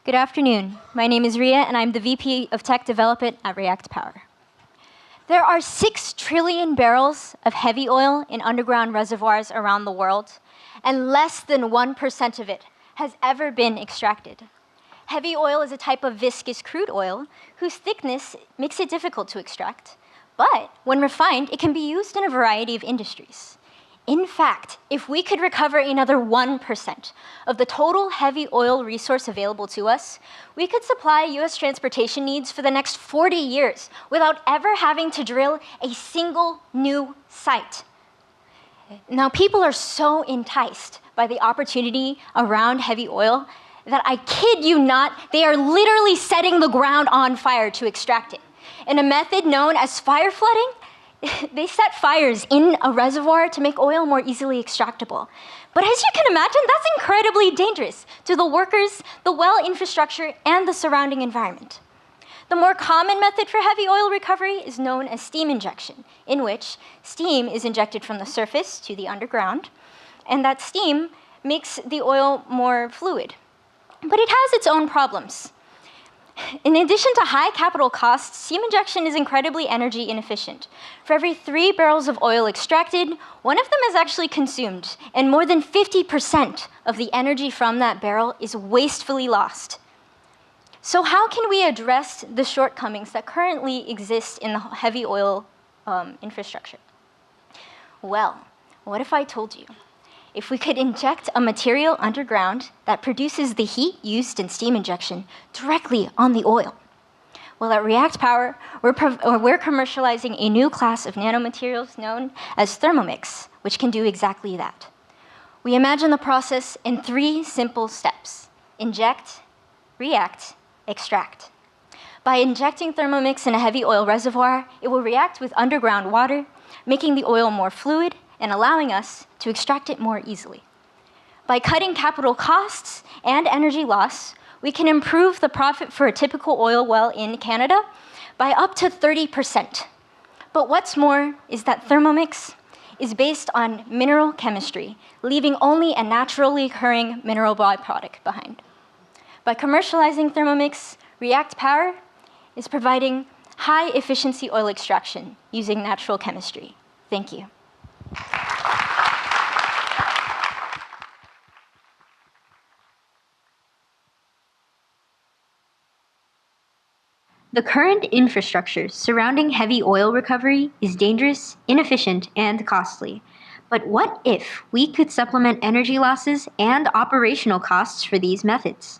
Good afternoon. My name is Ria, and I'm the VP of Tech Development at React Power. There are 6 trillion barrels of heavy oil in underground reservoirs around the world, and less than 1% of it has ever been extracted. Heavy oil is a type of viscous crude oil whose thickness makes it difficult to extract, but when refined, it can be used in a variety of industries. In fact, if we could recover another 1% of the total heavy oil resource available to us, we could supply US transportation needs for the next 40 years without ever having to drill a single new site. Now, people are so enticed by the opportunity around heavy oil that I kid you not, they are literally setting the ground on fire to extract it. In a method known as fire flooding, they set fires in a reservoir to make oil more easily extractable. But as you can imagine, that's incredibly dangerous to the workers, the well infrastructure, and the surrounding environment. The more common method for heavy oil recovery is known as steam injection, in which steam is injected from the surface to the underground, and that steam makes the oil more fluid. But it has its own problems. In addition to high capital costs, steam injection is incredibly energy inefficient. For every 3 barrels of oil extracted, 1 of them is actually consumed, and more than 50% of the energy from that barrel is wastefully lost. So how can we address the shortcomings that currently exist in the heavy oil infrastructure? Well, what if I told you? If we could inject a material underground that produces the heat used in steam injection directly on the oil. Well, at React Power, we're commercializing a new class of nanomaterials known as Thermomix, which can do exactly that. We imagine the process in 3 simple steps: inject, react, extract. By injecting Thermomix in a heavy oil reservoir, it will react with underground water, making the oil more fluid and allowing us to extract it more easily. By cutting capital costs and energy loss, we can improve the profit for a typical oil well in Canada by up to 30%. But what's more is that Thermomix is based on mineral chemistry, leaving only a naturally occurring mineral byproduct behind. By commercializing Thermomix, React Power is providing high-efficiency oil extraction using natural chemistry. Thank you. The current infrastructure surrounding heavy oil recovery is dangerous, inefficient, and costly. But what if we could supplement energy losses and operational costs for these methods?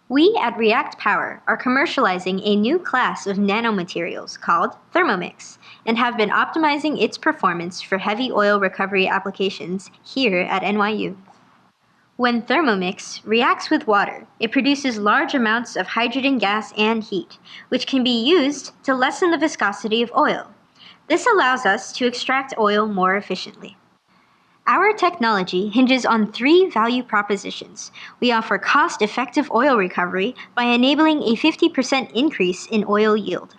We at React Power are commercializing a new class of nanomaterials called Thermomix and have been optimizing its performance for heavy oil recovery applications here at NYU. When Thermomix reacts with water, it produces large amounts of hydrogen gas and heat, which can be used to lessen the viscosity of oil. This allows us to extract oil more efficiently. Our technology hinges on 3 value propositions. We offer cost-effective oil recovery by enabling a 50% increase in oil yield.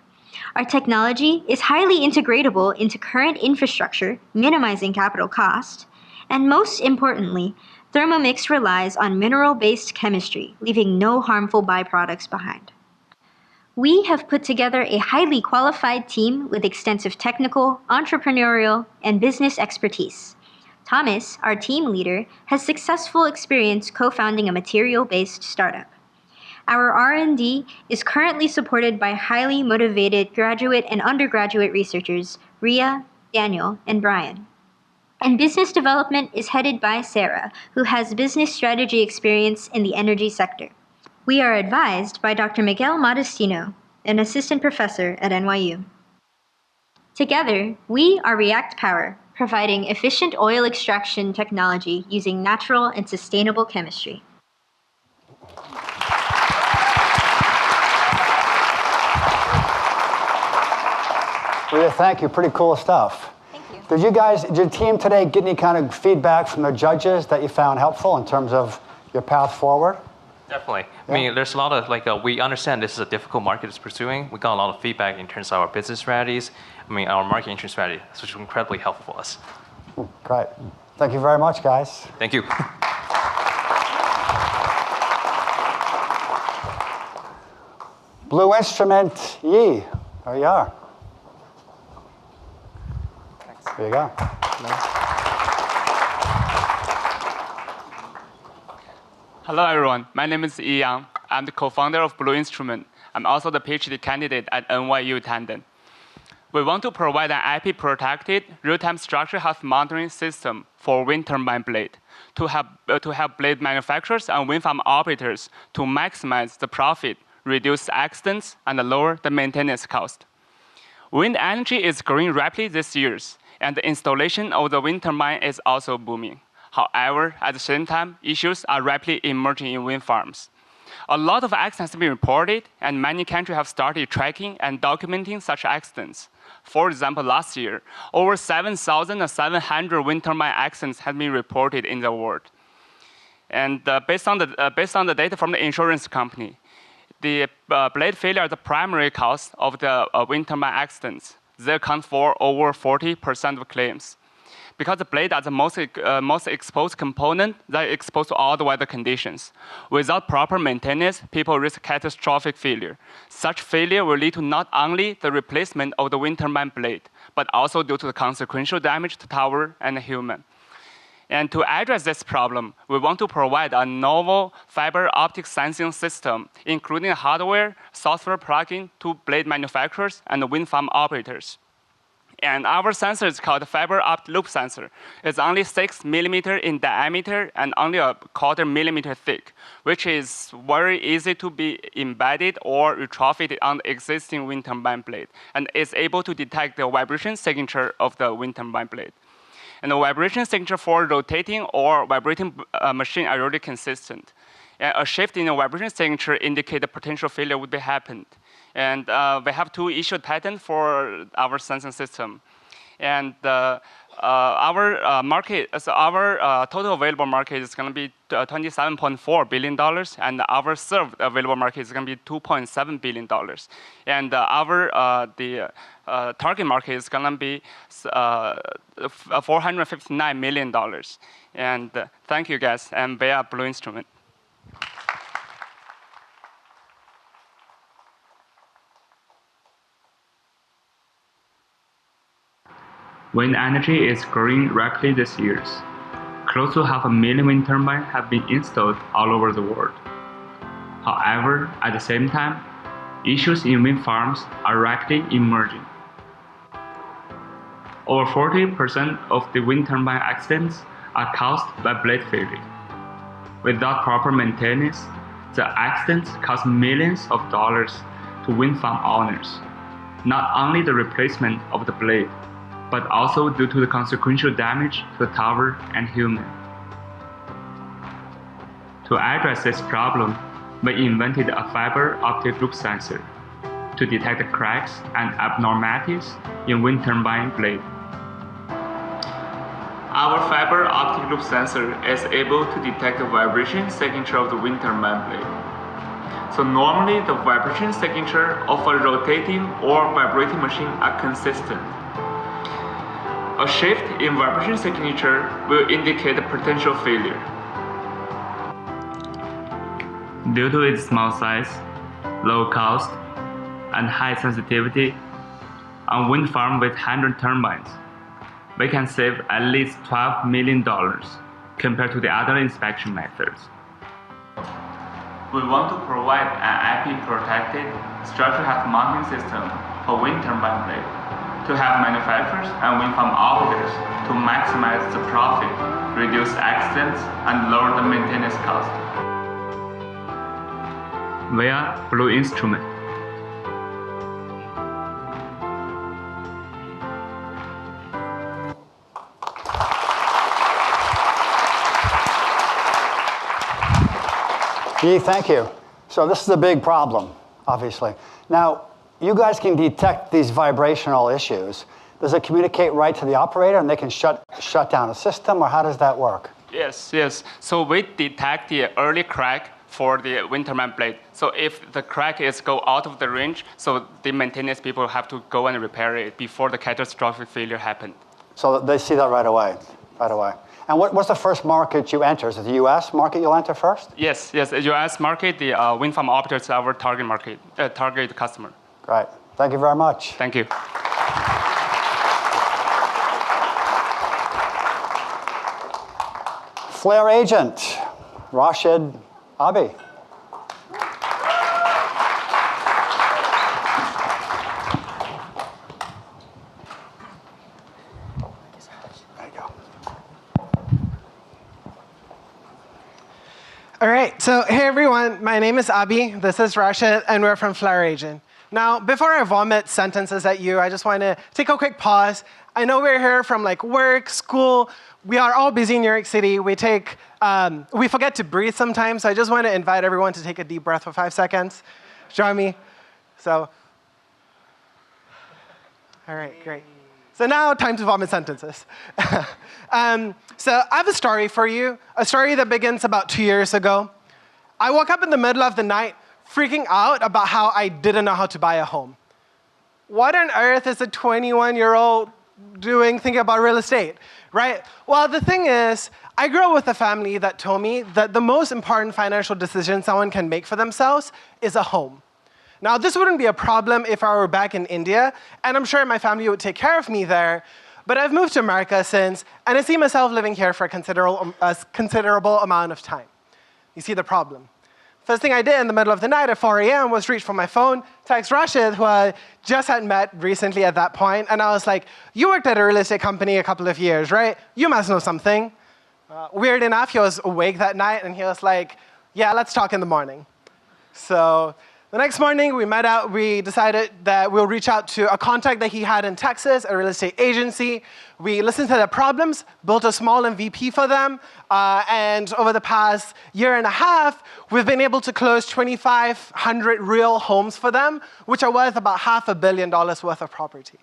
Our technology is highly integratable into current infrastructure, minimizing capital cost. And most importantly, Thermomix relies on mineral-based chemistry, leaving no harmful byproducts behind. We have put together a highly qualified team with extensive technical, entrepreneurial, and business expertise. Thomas, our team leader, has successful experience co-founding a material-based startup. Our R&D is currently supported by highly motivated graduate and undergraduate researchers, Ria, Daniel, and Brian. And business development is headed by Sarah, who has business strategy experience in the energy sector. We are advised by Dr. Miguel Modestino, an assistant professor at NYU. Together, we are React Power, providing efficient oil extraction technology using natural and sustainable chemistry. Rhea, thank you. Pretty cool stuff. Thank you. Did your team today get any kind of feedback from the judges that you found helpful in terms of your path forward? Definitely. Yeah. I mean, there's a lot of, we understand this is a difficult market it's pursuing. We got a lot of feedback in terms of our business strategies. I mean, our marketing strategy, which was incredibly helpful for us. Great. Thank you very much, guys. Thank you. Blue Instrument, Yi. There you are. Thanks. There you go. Hello, everyone. My name is Yi Yang. I'm the co-founder of Blue Instrument. I'm also the PhD candidate at NYU Stern. We want to provide an IP-protected, real-time structured health monitoring system for wind turbine blade to help blade manufacturers and wind farm operators to maximize the profit, reduce accidents, and lower the maintenance cost. Wind energy is growing rapidly these years, and the installation of the wind turbine is also booming. However, at the same time, issues are rapidly emerging in wind farms. A lot of accidents have been reported, and many countries have started tracking and documenting such accidents. For example, last year, over 7,700 wind turbine accidents have been reported in the world. And based on the data from the insurance company, the blade failure is the primary cause of the wind turbine accidents. They account for over 40% of claims. Because the blade is the most exposed component that is exposed to all the weather conditions. Without proper maintenance, people risk catastrophic failure. Such failure will lead to not only the replacement of the wind turbine blade, but also due to the consequential damage to tower and the human. And to address this problem, we want to provide a novel fiber optic sensing system, including hardware, software plugin to blade manufacturers and wind farm operators. And our sensor is called fiber optic loop sensor. It's only 6 millimeter in diameter and only a 1/4 millimeter thick, which is very easy to be embedded or retrofitted on the existing wind turbine blade, and is able to detect the vibration signature of the wind turbine blade. And the vibration signature for rotating or vibrating machine are really consistent. And a shift in the vibration signature indicates the potential failure would be happened. And we have 2 issued patents for our sensing system. And our market, so our total available market is going to be $27.4 billion, and our served available market is going to be $2.7 billion. And the target market is going to be $459 million. And thank you, guys, and we are Blue Instrument. Wind energy is growing rapidly this year. Close to 500,000 wind turbines have been installed all over the world. However, at the same time, issues in wind farms are rapidly emerging. Over 40% of the wind turbine accidents are caused by blade failure. Without proper maintenance, the accidents cost millions of dollars to wind farm owners. Not only the replacement of the blade, but also due to the consequential damage to the tower and human. To address this problem, we invented a fiber optic loop sensor to detect cracks and abnormalities in wind turbine blade. Our fiber optic loop sensor is able to detect the vibration signature of the wind turbine blade. So normally the vibration signature of a rotating or vibrating machine are consistent. A shift in vibration signature will indicate a potential failure. Due to its small size, low cost, and high sensitivity, on wind farm with 100 turbines, we can save at least $12 million compared to the other inspection methods. We want to provide an IP-protected structural health mounting system for wind turbine blade to help manufacturers and wind farm operators to maximize the profit, reduce accidents, and lower the maintenance cost. We are Blue Instrument. Gee, thank you. So this is a big problem, obviously. Now, you guys can detect these vibrational issues. Does it communicate right to the operator and they can shut down a system, or how does that work? Yes. So we detect the early crack for the wind turbine blade. So if the crack is go out of the range, so the maintenance people have to go and repair it before the catastrophic failure happened. So they see that right away. And what's the first market you enter? Is it the U.S. market you'll enter first? Yes. The U.S. market, the wind farm operators are our target market, target customer. Great. Thank you very much. Thank you. Flare agent, Rashid Abi. All right, so hey everyone, my name is Abi, this is Rashid, and we're from Flare Agent. Now, before I vomit sentences at you, I just want to take a quick pause. I know we're here from like work, school. We are all busy in New York City. We forget to breathe sometimes. So I just want to invite everyone to take a deep breath for 5 seconds. Join me. So, all right, great. So now, time to vomit sentences. So I have a story for you, a story that begins about 2 years ago. I woke up in the middle of the night freaking out about how I didn't know how to buy a home. What on earth is a 21-year-old doing thinking about real estate, right? Well, the thing is, I grew up with a family that told me that the most important financial decision someone can make for themselves is a home. Now, this wouldn't be a problem if I were back in India, and I'm sure my family would take care of me there, but I've moved to America since, and I see myself living here for a considerable amount of time. You see the problem. First thing I did in the middle of the night at 4 a.m. was reach for my phone, text Rashid, who I just had met recently at that point, and I was like, you worked at a real estate company a couple of years, right? You must know something. Weird enough, he was awake that night, and he was like, yeah, let's talk in the morning. So the next morning, we met out. We decided that we'll reach out to a contact that he had in Texas, a real estate agency. We listened to their problems, built a small MVP for them, and over the past year and a half, we've been able to close 2,500 real homes for them, which are worth about $500 million worth of property.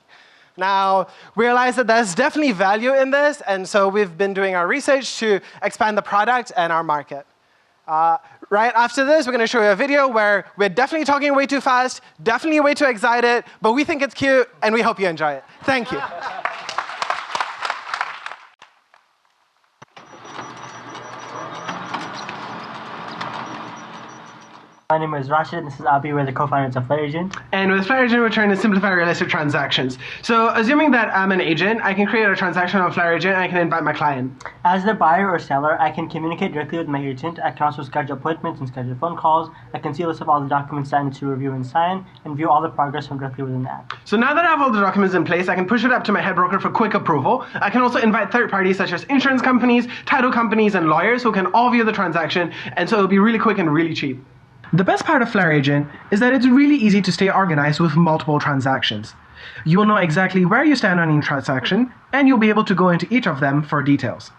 Now, we realized that there's definitely value in this, and so we've been doing our research to expand the product and our market. Right after this, we're going to show you a video where we're definitely talking way too fast, definitely way too excited, but we think it's cute, and we hope you enjoy it. Thank you. My name is Rashid, and this is Abi. We're the co-founders of FlareAgent. And with FlareAgent, we're trying to simplify real estate transactions. So assuming that I'm an agent, I can create a transaction on FlareAgent, and I can invite my client. As the buyer or seller, I can communicate directly with my agent. I can also schedule appointments and schedule phone calls. I can see a list of all the documents I need to review and sign, and view all the progress from directly within the app. So now that I have all the documents in place, I can push it up to my head broker for quick approval. I can also invite third parties such as insurance companies, title companies, and lawyers who can all view the transaction, and so it'll be really quick and really cheap. The best part of FlareAgent is that it's really easy to stay organized with multiple transactions. You'll know exactly where you stand on each transaction, and you'll be able to go into each of them for details.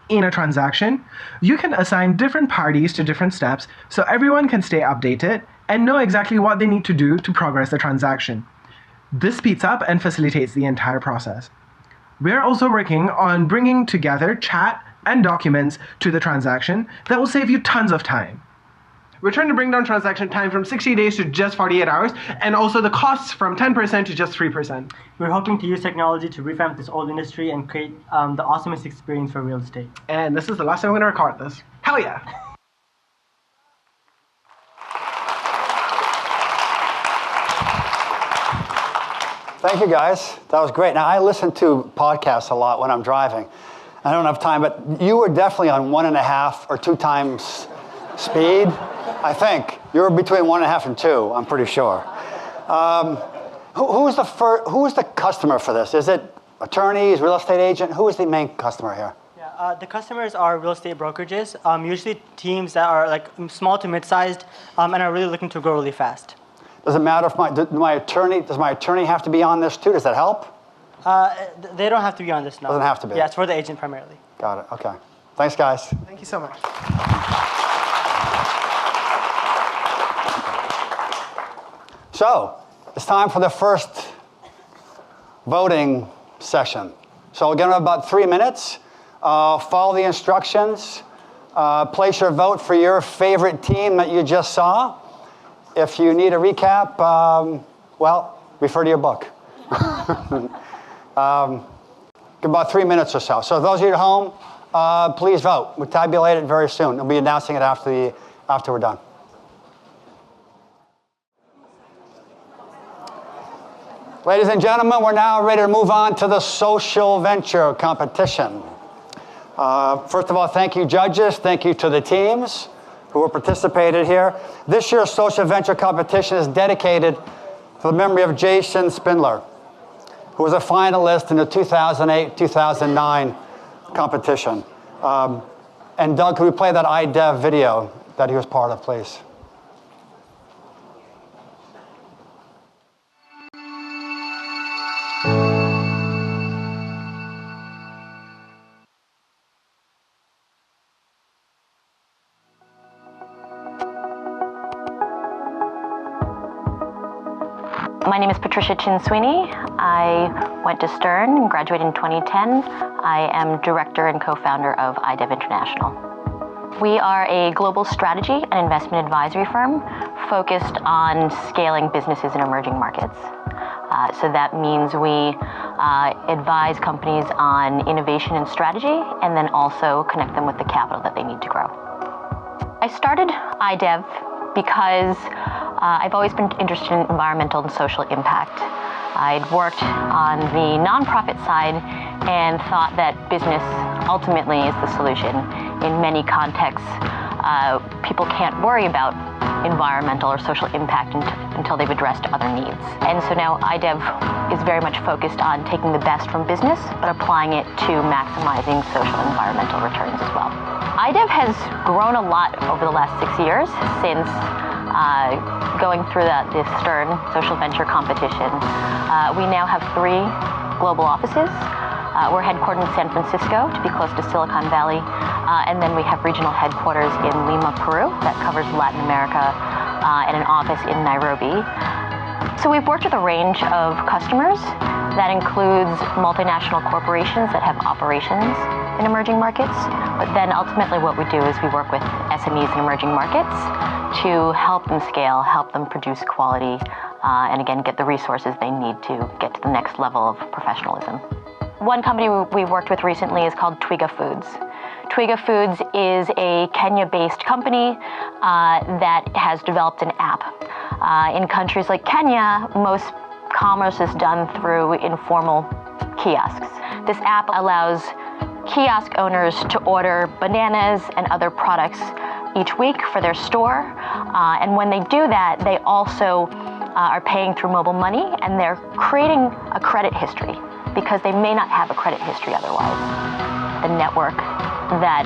In a transaction, you can assign different parties to different steps so everyone can stay updated and know exactly what they need to do to progress the transaction. This speeds up and facilitates the entire process. We're also working on bringing together chat and documents to the transaction that will save you tons of time. We're trying to bring down transaction time from 60 days to just 48 hours, and also the costs from 10% to just 3%. We're hoping to use technology to revamp this old industry and create the awesomest experience for real estate. And this is the last time I'm going to record this. Hell yeah! Thank you, guys. That was great. Now, I listen to podcasts a lot when I'm driving. I don't have time, but you were definitely on 1.5 or 2 times speed. I think you were between 1.5 and 2. I'm pretty sure. Who's the customer for this? Is it attorneys, real estate agent? Who is the main customer here? Yeah, the customers are real estate brokerages, usually teams that are like small to mid-sized and are really looking to grow really fast. Does it matter if does my attorney have to be on this too? Does that help? They don't have to be on this now. Doesn't have to be. Yeah, it's for the agent primarily. Got it. Okay. Thanks, guys. Thank you so much. So, it's time for the first voting session. So we're going to have about 3 minutes. Follow the instructions. Place your vote for your favorite team that you just saw. If you need a recap, well, refer to your book. About 3 minutes or so. So those of you at home, please vote. We'll tabulate it very soon. We'll be announcing it after we're done. Ladies and gentlemen, we're now ready to move on to the social venture competition. First of all, thank you, judges. Thank you to the teams who have participated here. This year's social venture competition is dedicated to the memory of Jason Spindler, who was a finalist in the 2008-2009 competition. And Doug, could we play that IDEV video that he was part of, please? My name is Patricia Chin Sweeney. I went to Stern and graduated in 2010. I am director and co-founder of IDEV International. We are a global strategy and investment advisory firm focused on scaling businesses in emerging markets. So that means we advise companies on innovation and strategy, and then also connect them with the capital that they need to grow. I started IDEV because I've always been interested in environmental and social impact. I'd worked on the nonprofit side and thought that business ultimately is the solution. In many contexts, people can't worry about environmental or social impact until they've addressed other needs. And so now IDEV is very much focused on taking the best from business, but applying it to maximizing social and environmental returns as well. IDEV has grown a lot over the last 6 years since going through the Stern social venture competition. We now have 3 global offices. We're headquartered in San Francisco to be close to Silicon Valley. And then we have regional headquarters in Lima, Peru, that covers Latin America, and an office in Nairobi. So we've worked with a range of customers. That includes multinational corporations that have operations in emerging markets. But then ultimately what we do is we work with SMEs in emerging markets to help them scale, help them produce quality, and again, get the resources they need to get to the next level of professionalism. One company we've worked with recently is called Twiga Foods. Twiga Foods is a Kenya-based company that has developed an app. In countries like Kenya, most commerce is done through informal kiosks. This app allows kiosk owners to order bananas and other products each week for their store. And when they do that, they also are paying through mobile money, and they're creating a credit history because they may not have a credit history otherwise. The network that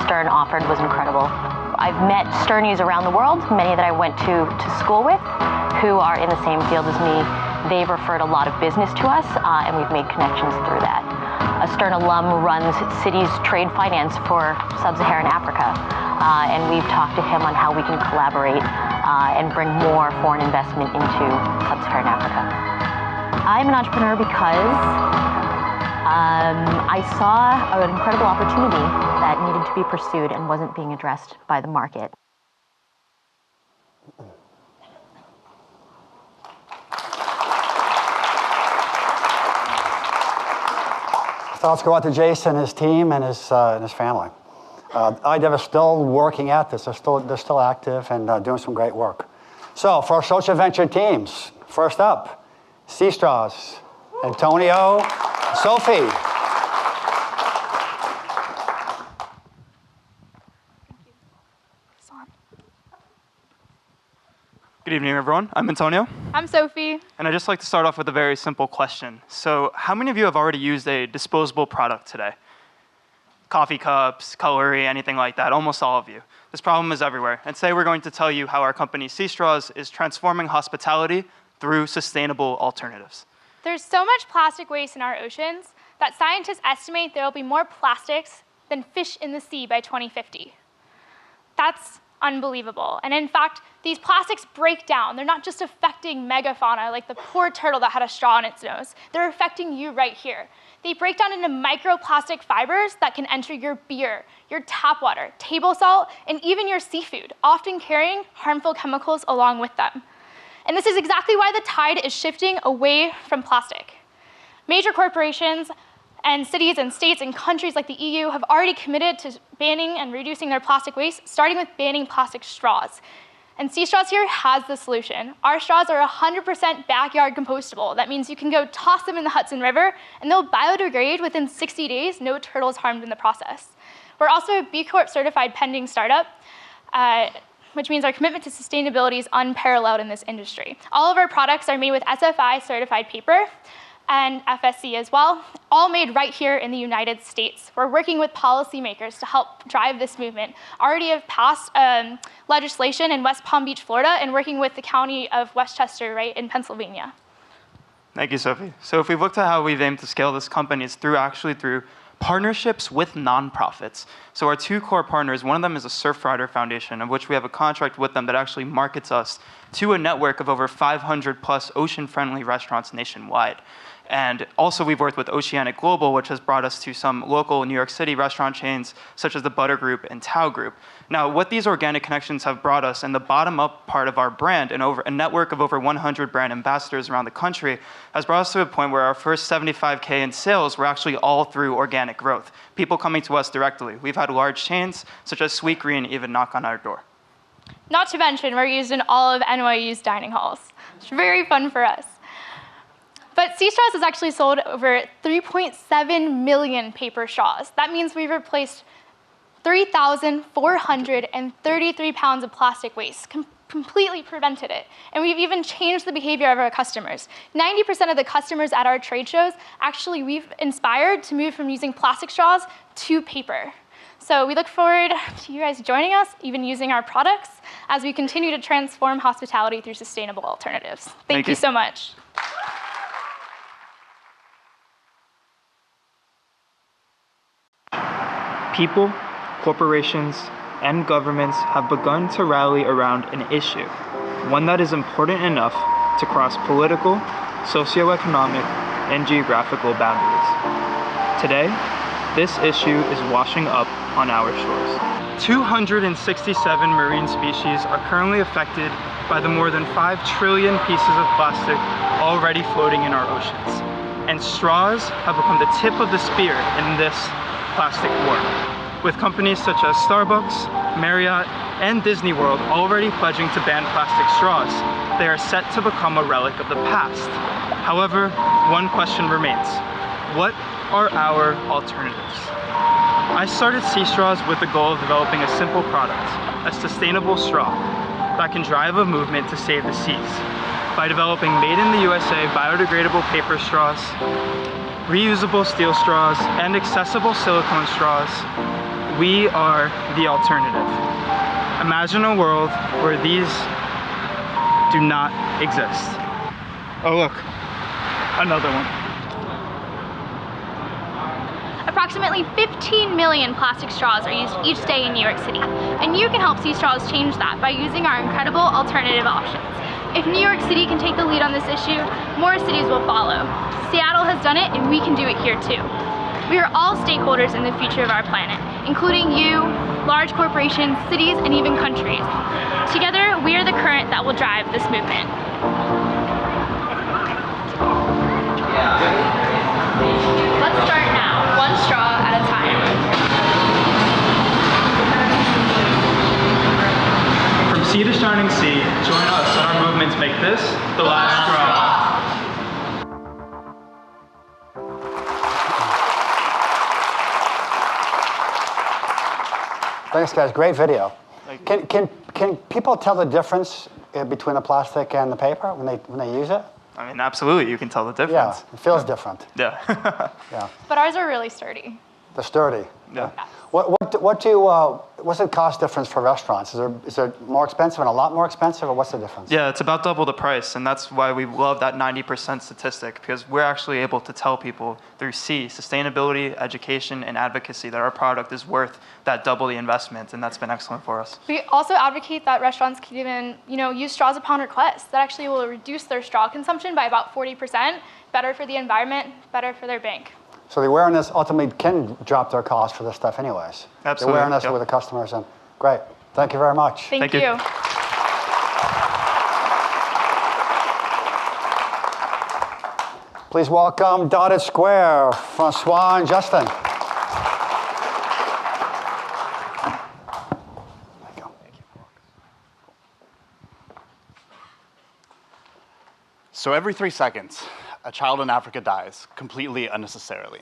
Stern offered was incredible. I've met Sternies around the world, many that I went to school with, who are in the same field as me. They've referred a lot of business to us, and we've made connections through that. A Stern alum runs Citi's trade finance for sub-Saharan Africa, and we've talked to him on how we can collaborate and bring more foreign investment into sub-Saharan Africa. I'm an entrepreneur because I saw an incredible opportunity that needed to be pursued and wasn't being addressed by the market. Let's go out to Jason, his team, and his family. IDEV is still working at this. They're still active and doing some great work. So for our social venture teams, first up, C-Straws, Antonio, Sophie. Good evening, everyone. I'm Antonio. I'm Sophie. And I'd just like to start off with a very simple question. So how many of you have already used a disposable product today? Coffee cups, cutlery, anything like that, almost all of you. This problem is everywhere. And today we're going to tell you how our company C-Straws is transforming hospitality through sustainable alternatives. There's so much plastic waste in our oceans that scientists estimate there will be more plastics than fish in the sea by 2050. That's unbelievable. And in fact, these plastics break down. They're not just affecting megafauna like the poor turtle that had a straw in its nose. They're affecting you right here. They break down into microplastic fibers that can enter your beer, your tap water, table salt, and even your seafood, often carrying harmful chemicals along with them. And this is exactly why the tide is shifting away from plastic. Major corporations and cities and states and countries like the EU have already committed to banning and reducing their plastic waste, starting with banning plastic straws. And C-Straws here has the solution. Our straws are 100% backyard compostable. That means you can go toss them in the Hudson River, and they'll biodegrade within 60 days, no turtles harmed in the process. We're also a B Corp certified pending startup, which means our commitment to sustainability is unparalleled in this industry. All of our products are made with SFI certified paper, and FSC as well, all made right here in the United States. We're working with policymakers to help drive this movement. Already have passed legislation in West Palm Beach, Florida, and working with the county of Westchester, right, in Pennsylvania. Thank you, Sophie. So if we look at how we've aimed to scale this company, it's through partnerships with nonprofits. So our 2 core partners, one of them is a Surfrider Foundation, of which we have a contract with them that actually markets us to a network of over 500 plus ocean-friendly restaurants nationwide. And also we've worked with Oceanic Global, which has brought us to some local New York City restaurant chains, such as the Butter Group and Tao Group. Now, what these organic connections have brought us in the bottom-up part of our brand and over a network of over 100 brand ambassadors around the country has brought us to a point where our first 75K in sales were actually all through organic growth. People coming to us directly. We've had large chains, such as Sweet Green, even knock on our door. Not to mention, we're used in all of NYU's dining halls. It's very fun for us. But Sea Straws has actually sold over 3.7 million paper straws. That means we've replaced 3,433 pounds of plastic waste, completely prevented it. And we've even changed the behavior of our customers. 90% of the customers at our trade shows, actually we've inspired to move from using plastic straws to paper. So we look forward to you guys joining us, even using our products, as we continue to transform hospitality through sustainable alternatives. Thank you so much. People, corporations, and governments have begun to rally around an issue, one that is important enough to cross political, socioeconomic, and geographical boundaries. Today, this issue is washing up on our shores. 267 marine species are currently affected by the more than 5 trillion pieces of plastic already floating in our oceans. And straws have become the tip of the spear in this plastic war, with companies such as Starbucks, Marriott, and Disney World already pledging to ban plastic straws. They are set to become a relic of the past. However, one question remains. What are our alternatives? I started Sea Straws with the goal of developing a simple product, a sustainable straw, that can drive a movement to save the seas. By developing made in the USA biodegradable paper straws, reusable steel straws, and accessible silicone straws, we are the alternative. Imagine a world where these do not exist. Oh look, another one. Approximately 15 million plastic straws are used each day in New York City, and you can help Sea Straws change that by using our incredible alternative options. If New York City can take the lead on this issue, more cities will follow. Seattle has done it, and we can do it here too. We are all stakeholders in the future of our planet, including you, large corporations, cities, and even countries. Together, we are the current that will drive this movement. Let's start now, one straw at a time. From sea to shining sea, join us in our movement to make this the last straw. Thanks, guys. Great video. Can people tell the difference between the plastic and the paper when they use it? I mean, absolutely, you can tell the difference. Yeah, it feels different. Yeah. Yeah. But ours are really sturdy. They're sturdy. Yeah. What's the cost difference for restaurants? Is it more expensive and a lot more expensive, or what's the difference? Yeah, it's about double the price, and that's why we love that 90% statistic, because we're actually able to tell people through C, sustainability, education, and advocacy, that our product is worth that double the investment, and that's been excellent for us. We also advocate that restaurants can even, use straws upon request. That actually will reduce their straw consumption by about 40%. Better for the environment, better for their bank. So the awareness ultimately can drop their cost for this stuff anyways. Absolutely. The awareness with the customers. And great. Thank you very much. Thank you. Please welcome Dotted Square, Francois and Justin. So every 3 seconds, a child in Africa dies completely unnecessarily.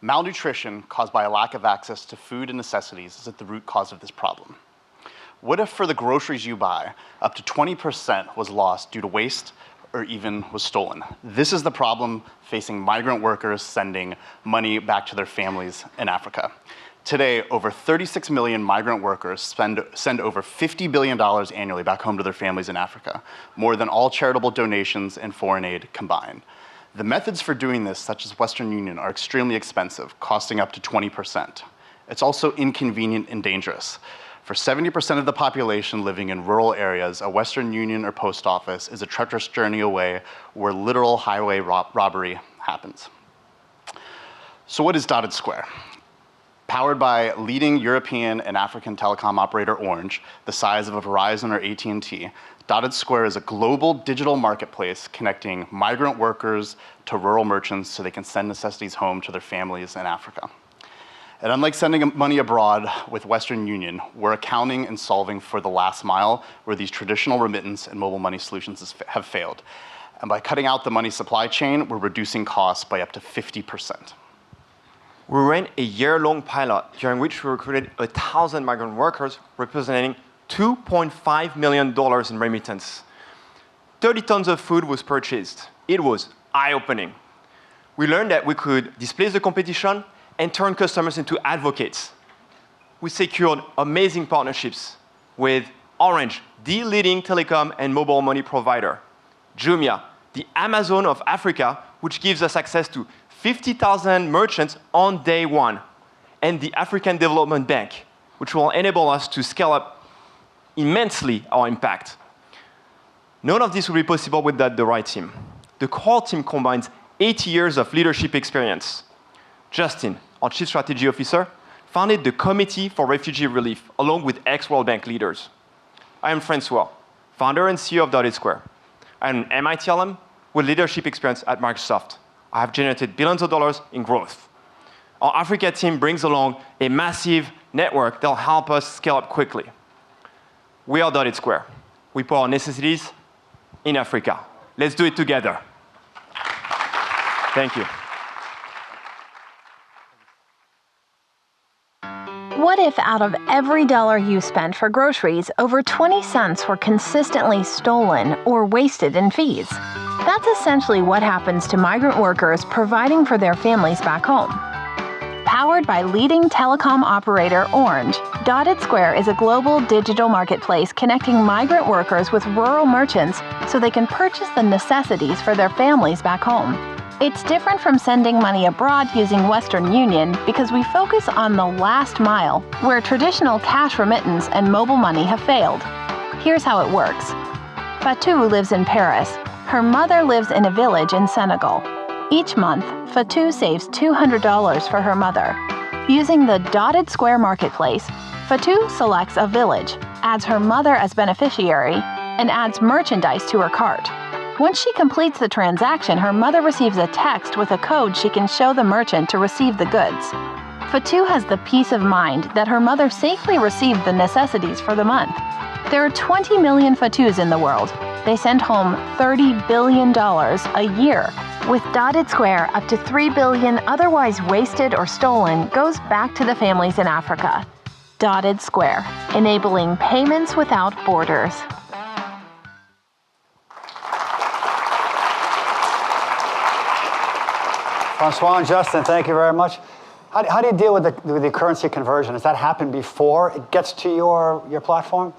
Malnutrition caused by a lack of access to food and necessities is at the root cause of this problem. What if for the groceries you buy, up to 20% was lost due to waste or even was stolen? This is the problem facing migrant workers sending money back to their families in Africa. Today, over 36 million migrant workers send over $50 billion annually back home to their families in Africa, more than all charitable donations and foreign aid combined. The methods for doing this, such as Western Union, are extremely expensive, costing up to 20%. It's also inconvenient and dangerous. For 70% of the population living in rural areas, a Western Union or post office is a treacherous journey away where literal highway robbery happens. So what is Dotted Square? Powered by leading European and African telecom operator Orange, the size of a Verizon or AT&T, Dotted Square is a global digital marketplace connecting migrant workers to rural merchants so they can send necessities home to their families in Africa. And unlike sending money abroad with Western Union, we're accounting and solving for the last mile where these traditional remittance and mobile money solutions have failed. And by cutting out the money supply chain, we're reducing costs by up to 50%. We ran a year-long pilot during which we recruited 1,000 migrant workers representing $2.5 million in remittance. 30 tons of food was purchased. It was eye-opening. We learned that we could displace the competition and turn customers into advocates. We secured amazing partnerships with Orange, the leading telecom and mobile money provider, Jumia, the Amazon of Africa, which gives us access to 50,000 merchants on day one, and the African Development Bank, which will enable us to scale up immensely our impact. None of this would be possible without the right team. The core team combines 80 years of leadership experience. Justin, our Chief Strategy Officer, founded the Committee for Refugee Relief, along with ex-World Bank leaders. I am Francois, founder and CEO of Dotted Square. I am an MIT alum with leadership experience at Microsoft. I have generated billions of dollars in growth. Our Africa team brings along a massive network that will help us scale up quickly. We are Dotted Square. We power necessities in Africa. Let's do it together. Thank you. What if out of every dollar you spent for groceries, over 20 cents were consistently stolen or wasted in fees? That's essentially what happens to migrant workers providing for their families back home. Powered by leading telecom operator Orange, Dotted Square is a global digital marketplace connecting migrant workers with rural merchants so they can purchase the necessities for their families back home. It's different from sending money abroad using Western Union because we focus on the last mile, where traditional cash remittance and mobile money have failed. Here's how it works. Fatou lives in Paris. Her mother lives in a village in Senegal. Each month, Fatou saves $200 for her mother. Using the Dotted Square marketplace, Fatou selects a village, adds her mother as beneficiary, and adds merchandise to her cart. Once she completes the transaction, her mother receives a text with a code she can show the merchant to receive the goods. Fatou has the peace of mind that her mother safely received the necessities for the month. There are 20 million Fatous in the world. They send home $30 billion a year. With Dotted Square, up to $3 billion otherwise wasted or stolen goes back to the families in Africa. Dotted Square, enabling payments without borders. Francois and Justin, thank you very much. How do you deal with the currency conversion? Does that happen before it gets to your platform?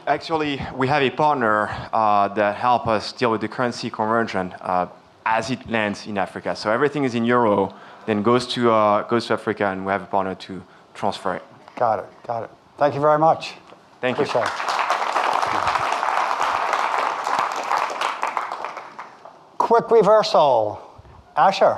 Actually, we have a partner that helps us deal with the currency conversion as it lands in Africa. So everything is in euro, then goes to Africa, and we have a partner to transfer it. Got it. Thank you very much. Thank you. Appreciate it. Quick reversal. Asher.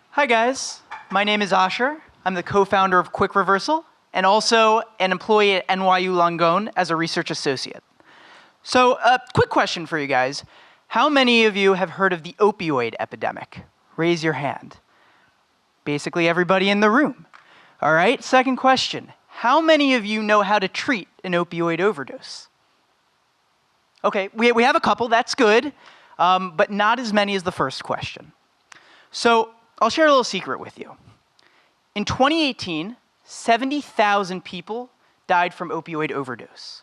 Hi guys, my name is Asher. I'm the co-founder of Quick Reversal and also an employee at NYU Langone as a research associate. So a quick question for you guys. How many of you have heard of the opioid epidemic? Raise your hand. Basically everybody in the room. All right, second question. How many of you know how to treat an opioid overdose? Okay, we have a couple, that's good, but not as many as the first question. So I'll share a little secret with you. In 2018, 70,000 people died from opioid overdose.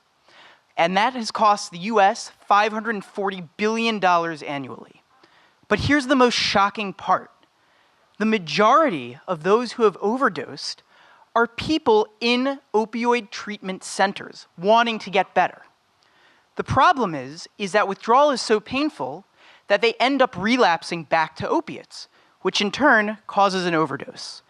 And that has cost the US $540 billion annually. But here's the most shocking part. The majority of those who have overdosed are people in opioid treatment centers wanting to get better. The problem is that withdrawal is so painful that they end up relapsing back to opiates, which in turn causes an overdose.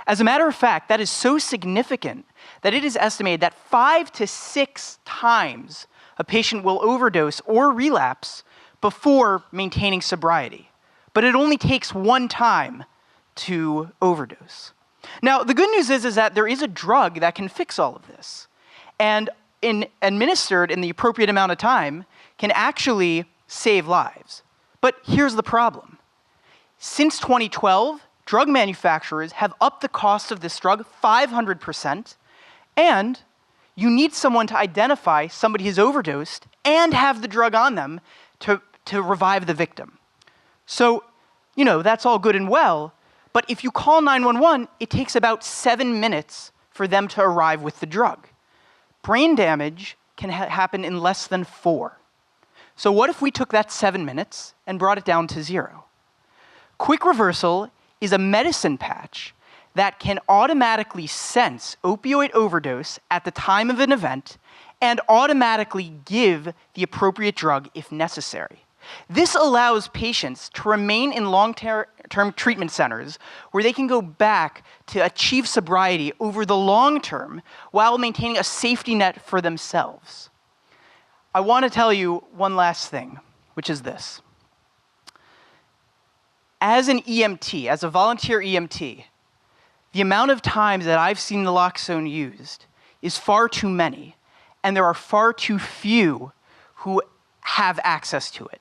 As a matter of fact, that is so significant that it is estimated that 5 to 6 times a patient will overdose or relapse before maintaining sobriety. But it only takes one time to overdose. Now, the good news is that there is a drug that can fix all of this. And administered in the appropriate amount of time can actually save lives. But here's the problem. Since 2012, drug manufacturers have upped the cost of this drug 500%, and you need someone to identify somebody who's overdosed and have the drug on them to revive the victim. So, that's all good and well, but if you call 911, it takes about 7 minutes for them to arrive with the drug. Brain damage can happen in less than 4. So what if we took that 7 minutes and brought it down to 0? Quick Reversal is a medicine patch that can automatically sense opioid overdose at the time of an event and automatically give the appropriate drug if necessary. This allows patients to remain in long-term treatment centers where they can go back to achieve sobriety over the long term while maintaining a safety net for themselves. I want to tell you one last thing, which is this. As an EMT, as a volunteer EMT, the amount of times that I've seen naloxone used is far too many, and there are far too few who have access to it.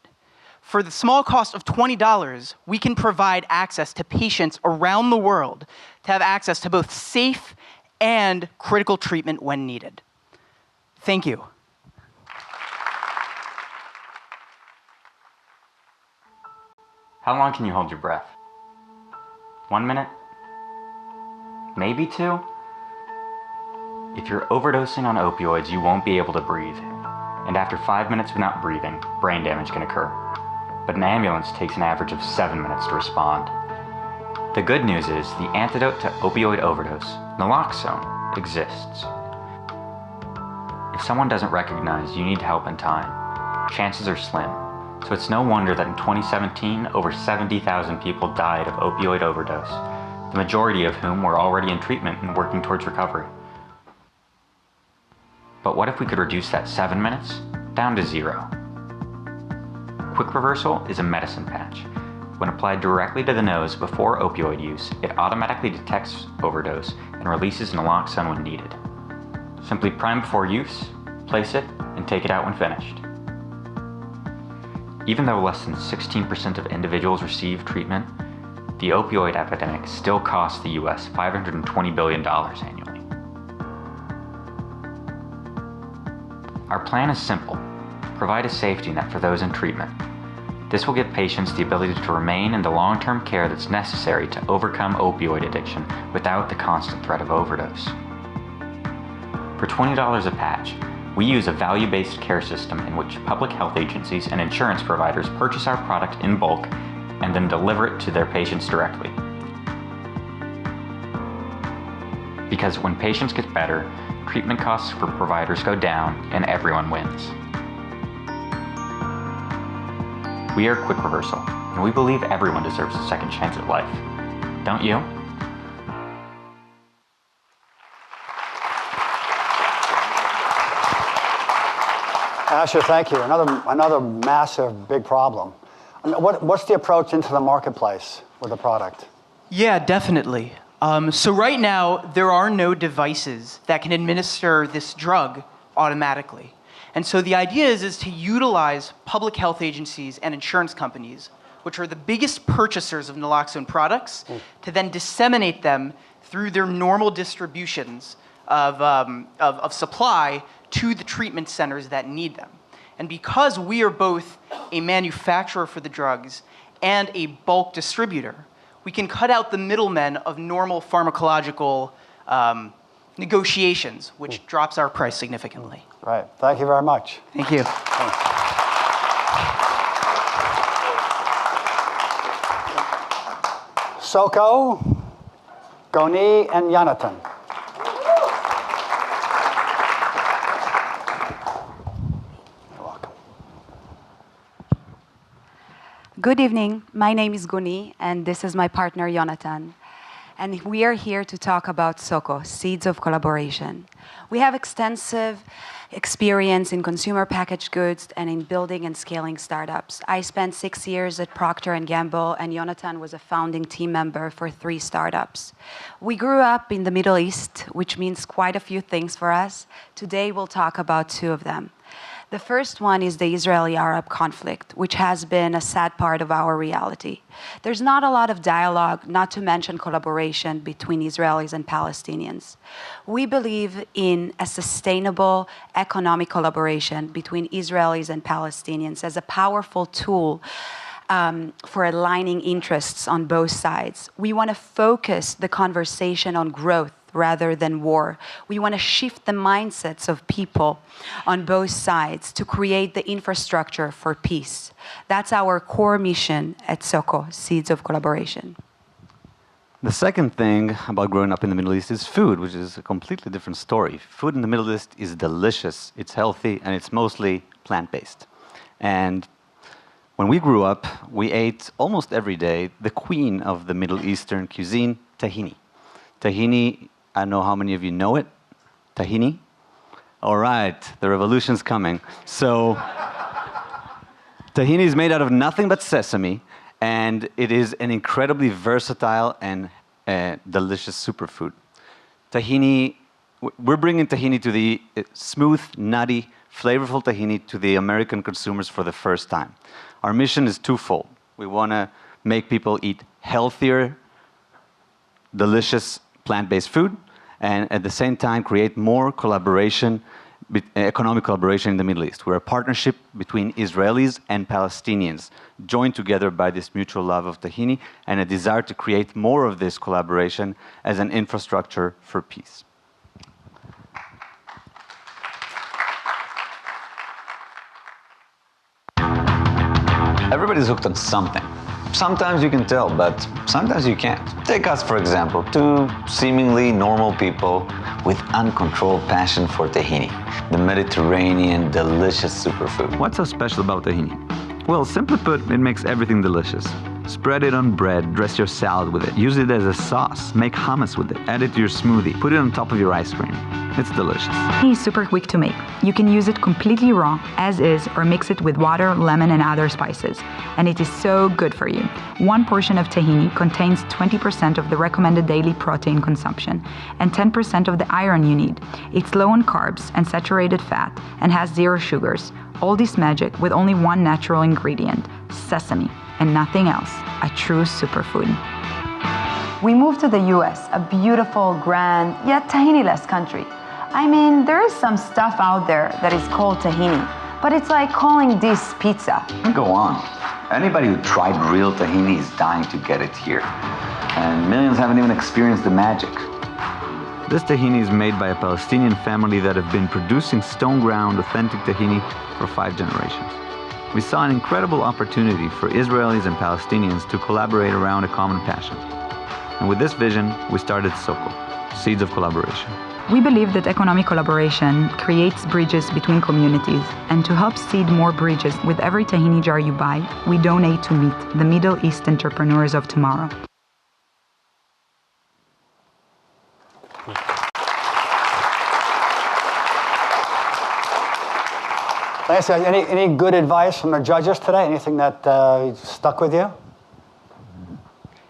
For the small cost of $20, we can provide access to patients around the world to have access to both safe and critical treatment when needed. Thank you. How long can you hold your breath? 1 minute? Maybe 2? If you're overdosing on opioids, you won't be able to breathe. And after 5 minutes without breathing, brain damage can occur. But an ambulance takes an average of 7 minutes to respond. The good news is the antidote to opioid overdose, naloxone, exists. If someone doesn't recognize you need help in time, chances are slim. So it's no wonder that in 2017, over 70,000 people died of opioid overdose, the majority of whom were already in treatment and working towards recovery. But what if we could reduce that 7 minutes down to 0? Quick Reversal is a medicine patch. When applied directly to the nose before opioid use, it automatically detects overdose and releases naloxone when needed. Simply prime before use, place it, and take it out when finished. Even though less than 16% of individuals receive treatment, the opioid epidemic still costs the US $520 billion annually. Our plan is simple. Provide a safety net for those in treatment. This will give patients the ability to remain in the long-term care that's necessary to overcome opioid addiction without the constant threat of overdose. For $20 a patch, we use a value-based care system in which public health agencies and insurance providers purchase our product in bulk and then deliver it to their patients directly. Because when patients get better, treatment costs for providers go down and everyone wins. We are Quick Reversal, and we believe everyone deserves a second chance at life. Don't you? Asher, thank you. Another massive, big problem. I mean, what's the approach into the marketplace with the product? Yeah, definitely. So right now, there are no devices that can administer this drug automatically. And so the idea is to utilize public health agencies and insurance companies, which are the biggest purchasers of naloxone products, to then disseminate them through their normal distributions of supply to the treatment centers that need them. And because we are both a manufacturer for the drugs and a bulk distributor, we can cut out the middlemen of normal pharmacological negotiations, which drops our price significantly. Right. Thank you very much. Thank you. Thanks. Soko, Goni, and Jonathan. You're welcome. Good evening. My name is Goni, and this is my partner, Jonathan. And we are here to talk about SOCO, Seeds of Collaboration. We have extensive experience in consumer packaged goods and in building and scaling startups. I spent 6 years at Procter & Gamble, and Jonathan was a founding team member for 3 startups. We grew up in the Middle East, which means quite a few things for us. Today, we'll talk about 2 of them. The first one is the Israeli-Arab conflict, which has been a sad part of our reality. There's not a lot of dialogue, not to mention collaboration between Israelis and Palestinians. We believe in a sustainable economic collaboration between Israelis and Palestinians as a powerful tool for aligning interests on both sides. We want to focus the conversation on growth rather than war. We want to shift the mindsets of people on both sides to create the infrastructure for peace. That's our core mission at SOCO, Seeds of Collaboration. The second thing about growing up in the Middle East is food, which is a completely different story. Food in the Middle East is delicious, it's healthy, and it's mostly plant-based. And when we grew up, we ate almost every day the queen of the Middle Eastern cuisine, tahini. Tahini, I don't know how many of you know it. Tahini? All right, the revolution's coming. So, tahini is made out of nothing but sesame, and it is an incredibly versatile and delicious superfood. Tahini, we're bringing tahini to the smooth, nutty, flavorful tahini to the American consumers for the first time. Our mission is twofold. We want to make people eat healthier, delicious, plant-based food, and at the same time create more collaboration, economic collaboration in the Middle East. We're a partnership between Israelis and Palestinians, joined together by this mutual love of tahini and a desire to create more of this collaboration as an infrastructure for peace. Everybody's hooked on something. Sometimes you can tell, but sometimes you can't. Take us, for example, 2 seemingly normal people with uncontrolled passion for tahini, the Mediterranean delicious superfood. What's so special about tahini? Well, simply put, it makes everything delicious. Spread it on bread, dress your salad with it, use it as a sauce, make hummus with it, add it to your smoothie, put it on top of your ice cream. It's delicious. Tahini is super quick to make. You can use it completely raw, as is, or mix it with water, lemon, and other spices. And it is so good for you. 1 portion of tahini contains 20% of the recommended daily protein consumption and 10% of the iron you need. It's low on carbs and saturated fat and has 0 sugars. All this magic with only 1 natural ingredient, sesame, and nothing else. A true superfood. We moved to the US, a beautiful, grand, yet tahini-less country. I mean, there is some stuff out there that is called tahini, but it's like calling this pizza. Go on. Anybody who tried real tahini is dying to get it here. And millions haven't even experienced the magic. This tahini is made by a Palestinian family that have been producing stone-ground, authentic tahini for 5 generations. We saw an incredible opportunity for Israelis and Palestinians to collaborate around a common passion. And with this vision, we started SOCO, Seeds of Collaboration. We believe that economic collaboration creates bridges between communities, and to help seed more bridges with every tahini jar you buy, we donate to meet the Middle East entrepreneurs of tomorrow. Thanks, guys. Any good advice from the judges today? Anything that stuck with you?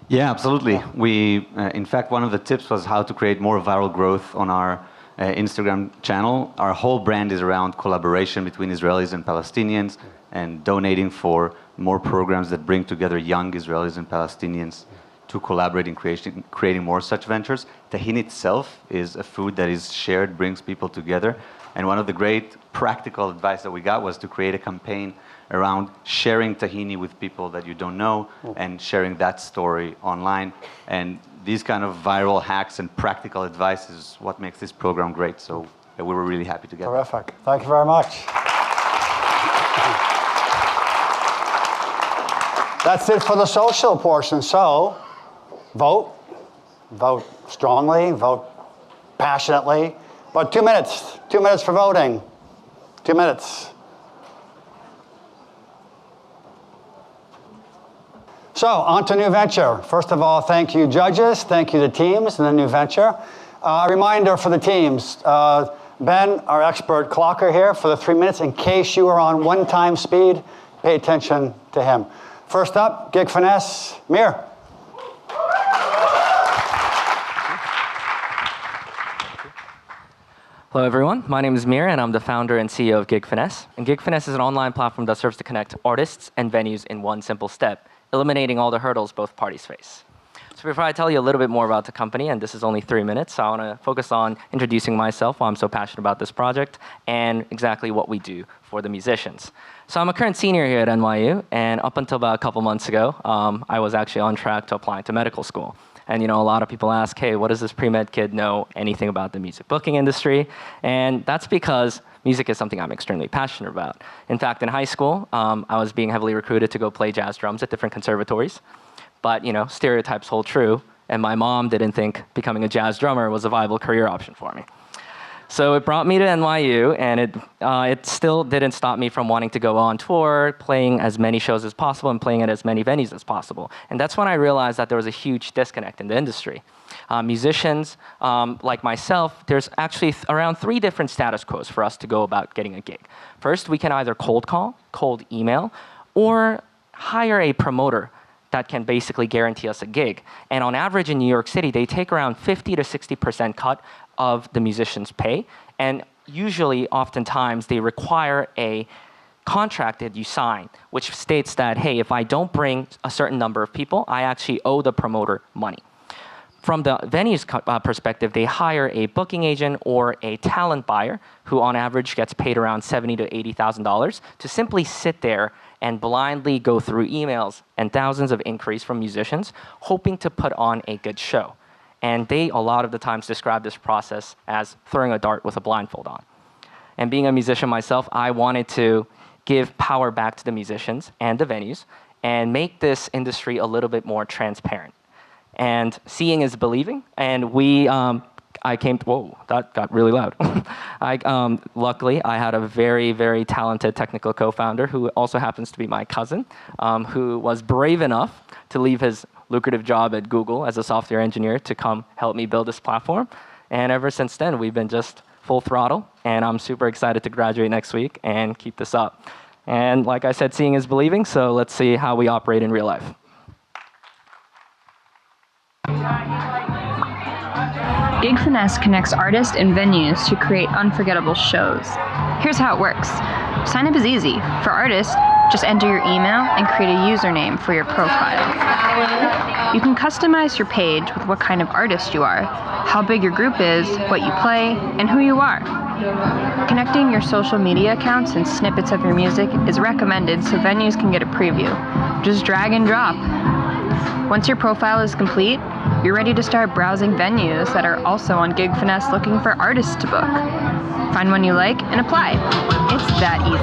Yeah, absolutely. We, in fact, one of the tips was how to create more viral growth on our Instagram channel. Our whole brand is around collaboration between Israelis and Palestinians and donating for more programs that bring together young Israelis and Palestinians to collaborate in creating more such ventures. Tahini itself is a food that is shared, brings people together. And one of the great practical advice that we got was to create a campaign around sharing tahini with people that you don't know and sharing that story online. And these kind of viral hacks and practical advice is what makes this program great. So we were really happy to get that. Terrific. Thank you very much. That's it for the social portion. So vote. Vote strongly. Vote passionately. About 2 minutes. 2 minutes for voting. 2 minutes. So, on to new venture. First of all, thank you, judges. Thank you, the teams and the new venture. A reminder for the teams. Ben, our expert clocker here for the 3 minutes. In case you are on one-time speed, pay attention to him. First up, Gig Finesse, Mir. Hello, everyone. My name is Mir, and I'm the founder and CEO of Gig Finesse. And Gig Finesse is an online platform that serves to connect artists and venues in one simple step, eliminating all the hurdles both parties face. So before I tell you a little bit more about the company, and this is only 3 minutes, I want to focus on introducing myself, why I'm so passionate about this project, and exactly what we do for the musicians. So I'm a current senior here at NYU, and up until about a couple months ago, I was actually on track to applying to medical school. And a lot of people ask, hey, what does this pre-med kid know anything about the music booking industry? And that's because music is something I'm extremely passionate about. In fact, in high school, I was being heavily recruited to go play jazz drums at different conservatories. But stereotypes hold true, and my mom didn't think becoming a jazz drummer was a viable career option for me. So it brought me to NYU, and it still didn't stop me from wanting to go on tour, playing as many shows as possible, and playing at as many venues as possible. And that's when I realized that there was a huge disconnect in the industry. Musicians like myself, there's actually around 3 different status quos for us to go about getting a gig. First, we can either cold call, cold email, or hire a promoter that can basically guarantee us a gig. And on average in New York City, they take around 50 to 60% cut of the musician's pay. And usually, oftentimes, they require a contract that you sign, which states that, hey, if I don't bring a certain number of people, I actually owe the promoter money. From the venue's perspective, they hire a booking agent or a talent buyer who on average gets paid around $70,000 to $80,000 to simply sit there and blindly go through emails and thousands of inquiries from musicians, hoping to put on a good show. And they, a lot of the times, describe this process as throwing a dart with a blindfold on. And being a musician myself, I wanted to give power back to the musicians and the venues and make this industry a little bit more transparent. And seeing is believing, and whoa, that got really loud. Luckily, I had a very, very talented technical co-founder who also happens to be my cousin, who was brave enough to leave his lucrative job at Google as a software engineer to come help me build this platform. And ever since then, we've been just full throttle, and I'm super excited to graduate next week and keep this up. And like I said, seeing is believing, so let's see how we operate in real life. Gig Finesse connects artists and venues to create unforgettable shows. Here's how it works. Sign up is easy. For artists, just enter your email and create a username for your profile. You can customize your page with what kind of artist you are, how big your group is, what you play, and who you are. Connecting your social media accounts and snippets of your music is recommended so venues can get a preview. Just drag and drop. Once your profile is complete, you're ready to start browsing venues that are also on Gig Finesse looking for artists to book. Find one you like and apply. It's that easy.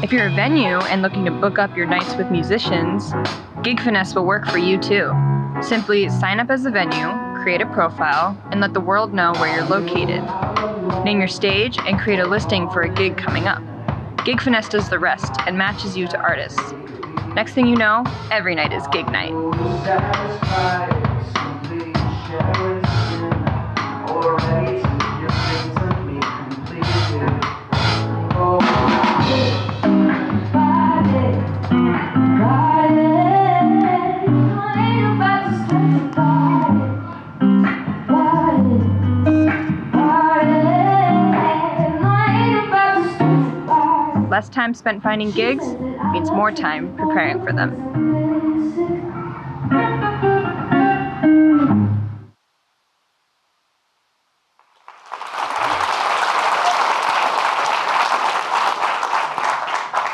If you're a venue and looking to book up your nights with musicians, Gig Finesse will work for you too. Simply sign up as a venue, create a profile, and let the world know where you're located. Name your stage and create a listing for a gig coming up. Gig Finesse does the rest and matches you to artists. Next thing you know, every night is gig night. Less time spent finding gigs means more time preparing for them.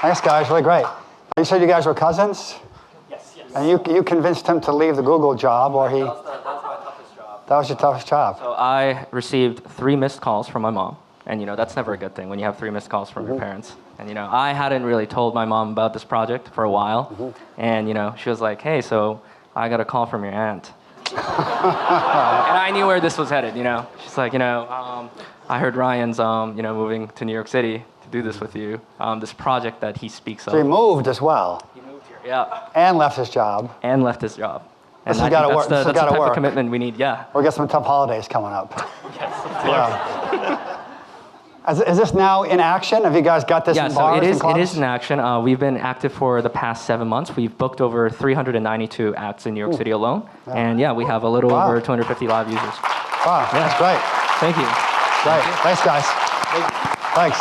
Thanks, guys. Really great. You said you guys were cousins? Yes. And you convinced him to leave the Google job, or he... That was my toughest job. That was your toughest job. So I received 3 missed calls from my mom. And that's never a good thing when you have 3 missed calls from your parents. And I hadn't really told my mom about this project for a while. And she was like, hey, so I got a call from your aunt. And I knew where this was headed, She's like, I heard Ryan's, moving to New York City to do this with you. This project that he speaks of. So he moved as well. He moved here, yeah. And left his job. And left his job. And This has got to work. That's the type of commitment we need, yeah. We'll get some tough holidays coming up. Yes, of course. Is this now in action? Have you guys got this in bars and clubs? It is in action. We've been active for the past 7 months. We've booked over 392 acts in New York City alone. Yeah. And we have a little over 250 live users. Wow, that's great. Thank you. Great. Thanks, guys. Thanks.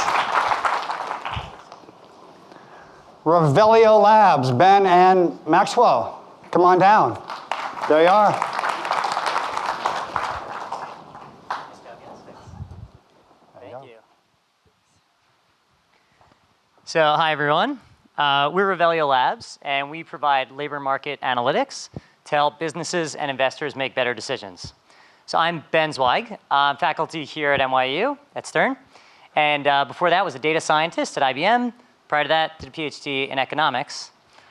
Revelio Labs, Ben and Maxwell, come on down. There you are. So hi, everyone. We're Revelio Labs, and we provide labor market analytics to help businesses and investors make better decisions. So I'm Ben Zweig. I'm faculty here at NYU at Stern. And before that, was a data scientist at IBM. Prior to that, did a PhD in economics.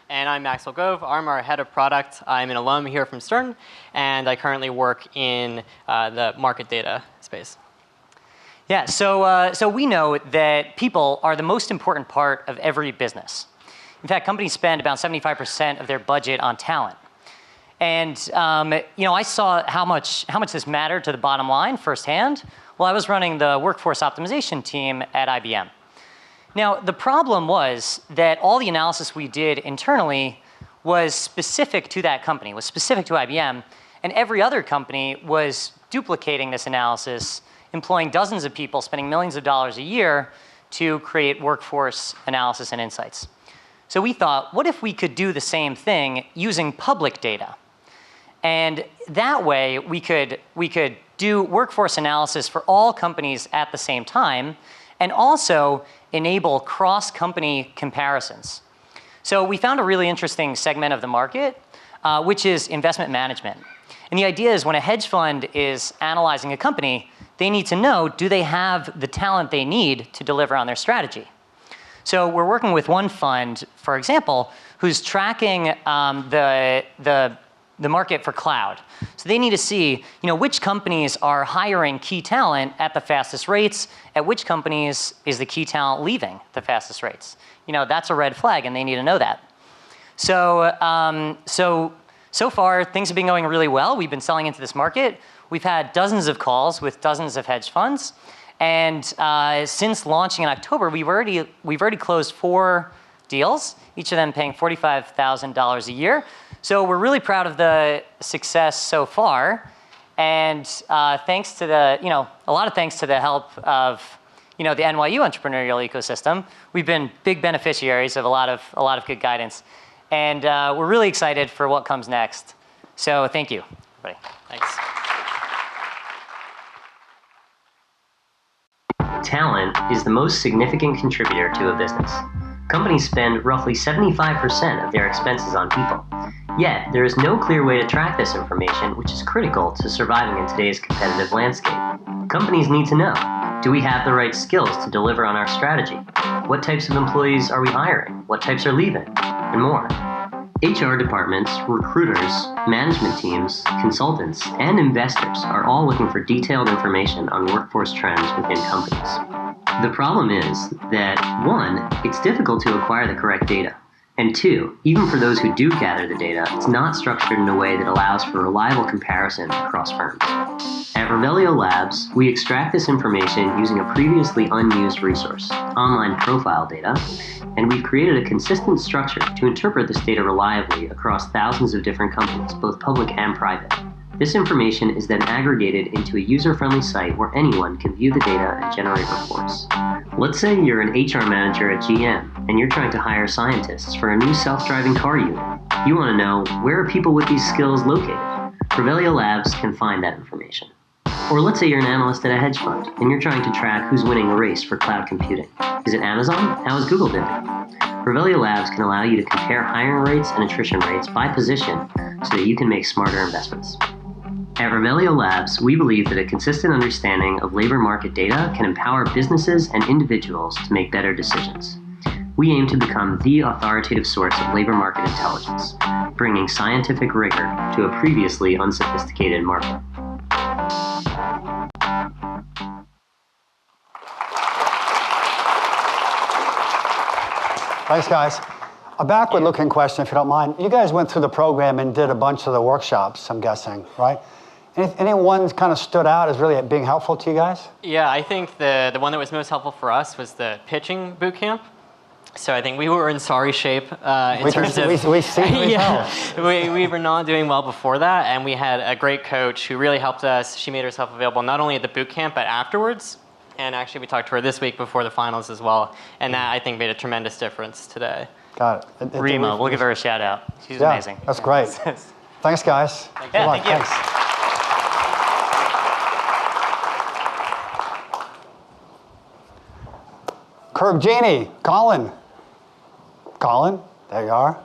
And I'm Maxwell Gove. I'm our head of product. I'm an alum here from Stern, and I currently work in the market data space. Yeah, so we know that people are the most important part of every business. In fact, companies spend about 75% of their budget on talent. And I saw how much this mattered to the bottom line firsthand while I was running the workforce optimization team at IBM. Now, the problem was that all the analysis we did internally was specific to that company, was specific to IBM, and every other company was duplicating this analysis, employing dozens of people, spending millions of dollars a year to create workforce analysis and insights. So we thought, what if we could do the same thing using public data? And that way, we could do workforce analysis for all companies at the same time, and also enable cross-company comparisons. So we found a really interesting segment of the market, which is investment management. And the idea is when a hedge fund is analyzing a company, they need to know, do they have the talent they need to deliver on their strategy? So we're working with one fund, for example, who's tracking the market for cloud. So they need to see, which companies are hiring key talent at the fastest rates, at which companies is the key talent leaving the fastest rates. That's a red flag, and they need to know that. So far, things have been going really well. We've been selling into this market. We've had dozens of calls with dozens of hedge funds. And since launching in October, we've already closed 4 deals, each of them paying $45,000 a year. So we're really proud of the success so far. And thanks to a lot of thanks to the help of the NYU entrepreneurial ecosystem, we've been big beneficiaries of a lot of good guidance. And we're really excited for what comes next. So thank you, everybody. Thanks. Talent is the most significant contributor to a business. Companies spend roughly 75% of their expenses on people. Yet, there is no clear way to track this information, which is critical to surviving in today's competitive landscape. Companies need to know, do we have the right skills to deliver on our strategy? What types of employees are we hiring? What types are leaving? And more. HR departments, recruiters, management teams, consultants, and investors are all looking for detailed information on workforce trends within companies. The problem is that, 1, it's difficult to acquire the correct data, and 2, even for those who do gather the data, it's not structured in a way that allows for reliable comparison across firms. At Revelio Labs, we extract this information using a previously unused resource, online profile data, and we've created a consistent structure to interpret this data reliably across thousands of different companies, both public and private. This information is then aggregated into a user-friendly site where anyone can view the data and generate reports. Let's say you're an HR manager at GM, and you're trying to hire scientists for a new self-driving car unit. You want to know, where are people with these skills located? Revelio Labs can find that information. Or let's say you're an analyst at a hedge fund, and you're trying to track who's winning the race for cloud computing. Is it Amazon? How is Google doing? Revelio Labs can allow you to compare hiring rates and attrition rates by position so that you can make smarter investments. At Revelio Labs, we believe that a consistent understanding of labor market data can empower businesses and individuals to make better decisions. we aim to become the authoritative source of labor market intelligence, bringing scientific rigor to a previously unsophisticated market. Thanks, guys. A backward-looking question, if you don't mind. You guys went through the program and did a bunch of the workshops, I'm guessing, right? Any one kind of stood out as really being helpful to you guys? Yeah, I think the one that was most helpful for us was the pitching boot camp. So I think we were in sorry shape in terms of... We see we were not doing well before that, and we had a great coach who really helped us. She made herself available not only at the boot camp, but afterwards. And actually, we talked to her this week before the finals as well. And that, I think, made a tremendous difference today. Got it. Rima, we'll give her a shout out. She's amazing. That's great. Thanks, guys. Thank you. Thank you. Thanks. Curb Genie, Colin. Colin, there you are.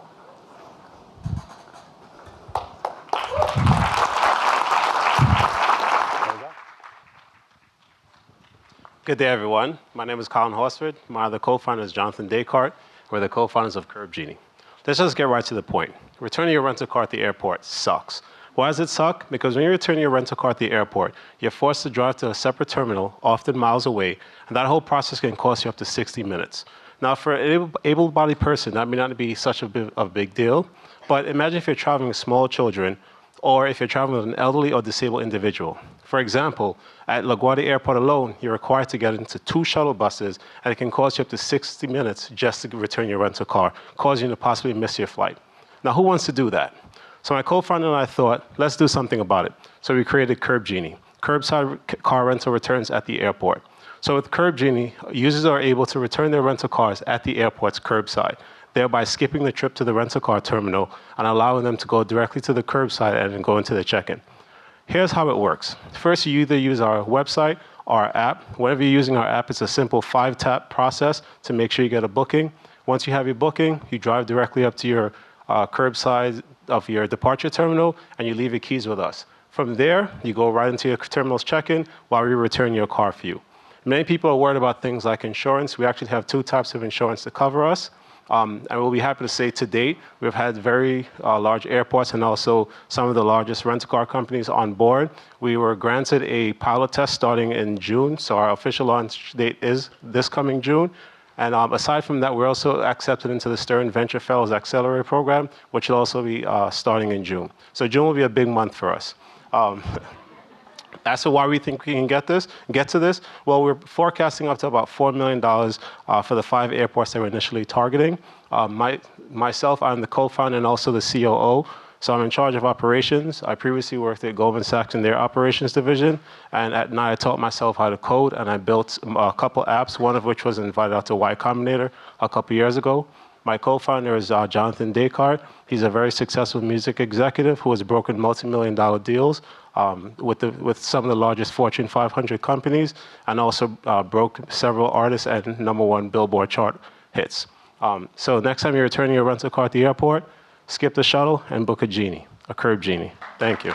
Good day, everyone. My name is Colin Horsford. My other co-founder is Jonathan Descartes. We're the co-founders of Curb Genie. Let's just get right to the point. Returning your rental car at the airport sucks. Why does it suck? Because when you're returning your rental car at the airport, you're forced to drive to a separate terminal, often miles away, and that whole process can cost you up to 60 minutes. Now, for an able-bodied person, that may not be such a big deal, but imagine if you're traveling with small children, or if you're traveling with an elderly or disabled individual. For example, at LaGuardia Airport alone, you're required to get into 2 shuttle buses, and it can cost you up to 60 minutes just to return your rental car, causing you to possibly miss your flight. Now, who wants to do that? So my co-founder and I thought, let's do something about it. So we created Curb Genie, curbside car rental returns at the airport. So with Curb Genie, users are able to return their rental cars at the airport's curbside, thereby skipping the trip to the rental car terminal and allowing them to go directly to the curbside and then go into the check-in. Here's how it works. First, you either use our website or our app. Whenever you're using our app, it's a simple 5-tap process to make sure you get a booking. Once you have your booking, you drive directly up to your curbside of your departure terminal, and you leave your keys with us. From there, you go right into your terminal's check-in while we return your car for you. Many people are worried about things like insurance. We actually have 2 types of insurance to cover us. And we'll be happy to say to date, we've had very large airports and also some of the largest rental car companies on board. We were granted a pilot test starting in June, so our official launch date is this coming June. And aside from that, we're also accepted into the Stern Venture Fellows Accelerator Program, which will also be starting in June. So June will be a big month for us. As to why we think we can get to this, well, we're forecasting up to about $4 million for the 5 airports that we're initially targeting. Myself, I'm the co-founder and also the COO, so I'm in charge of operations. I previously worked at Goldman Sachs in their operations division, and at night I taught myself how to code, and I built a couple apps, one of which was invited out to Y Combinator a couple years ago. My co-founder is Jonathan Descartes. He's a very successful music executive who has broken multi-million-dollar deals with some of the largest Fortune 500 companies, and also broke several artists and #1 Billboard chart hits. So next time you're returning your rental car at the airport, skip the shuttle and book a Genie, a Curb Genie. Thank you.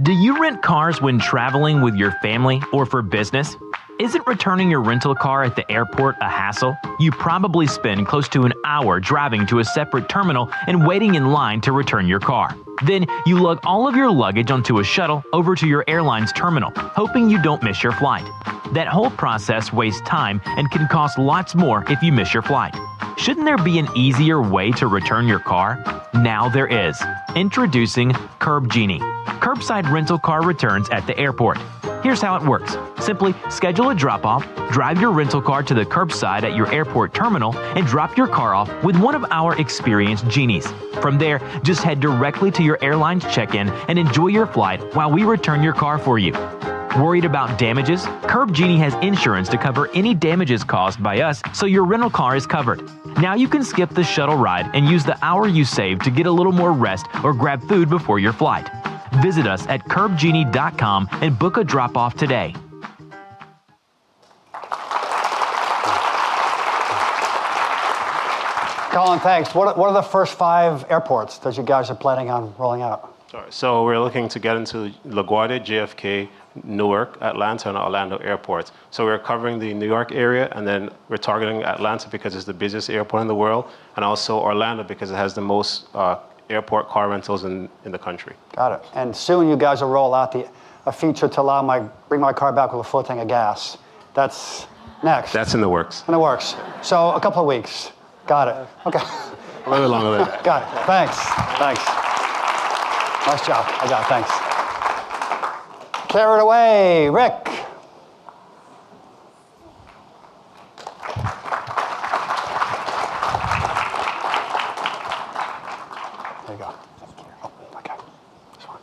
Do you rent cars when traveling with your family or for business? Isn't returning your rental car at the airport a hassle? You probably spend close to an hour driving to a separate terminal and waiting in line to return your car. Then you lug all of your luggage onto a shuttle over to your airline's terminal, hoping you don't miss your flight. That whole process wastes time and can cost lots more if you miss your flight. Shouldn't there be an easier way to return your car? Now there is. Introducing Curb Genie, curbside rental car returns at the airport. Here's how it works. Simply schedule a drop-off, drive your rental car to the curbside at your airport terminal, and drop your car off with one of our experienced genies. From there, just head directly to your airline's check-in and enjoy your flight while we return your car for you. Worried about damages? Curb Genie has insurance to cover any damages caused by us, so your rental car is covered. Now you can skip the shuttle ride and use the hour you saved to get a little more rest or grab food before your flight. Visit us at curbgenie.com and book a drop-off today. Colin, thanks. What are the first 5 airports that you guys are planning on rolling out? So we're looking to get into LaGuardia, JFK, Newark, Atlanta, and Orlando airports. So we're covering the New York area, and then we're targeting Atlanta because it's the busiest airport in the world, and also Orlando because it has the most airport car rentals in the country. Got it. And soon you guys will roll out a feature to bring my car back with a full tank of gas. That's next. That's in the works. In the works. So a couple of weeks. Got it. Okay. A little longer than that. Got it. Thanks. Thanks. Nice job. I got it. Thanks. Carry it away, Rick. There you go. Oh, okay. This one.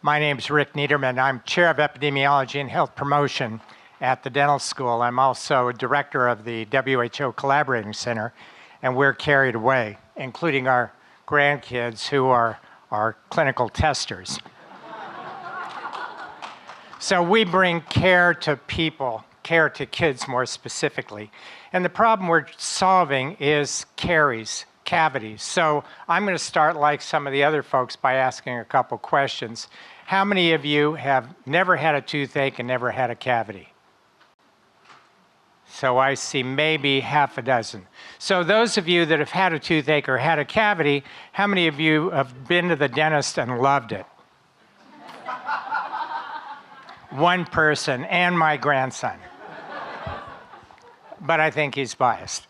My name's Rick Niederman. I'm Chair of Epidemiology and Health Promotion at the Dental School. I'm also Director of the WHO Collaborating Center, and we're carried away, including our grandkids who are our clinical testers. So we bring care to people, care to kids more specifically. And the problem we're solving is caries, cavities. So I'm going to start like some of the other folks by asking a couple questions. How many of you have never had a toothache and never had a cavity? So I see maybe half a dozen. So those of you that have had a toothache or had a cavity, how many of you have been to the dentist and loved it? One person, and my grandson. But I think he's biased.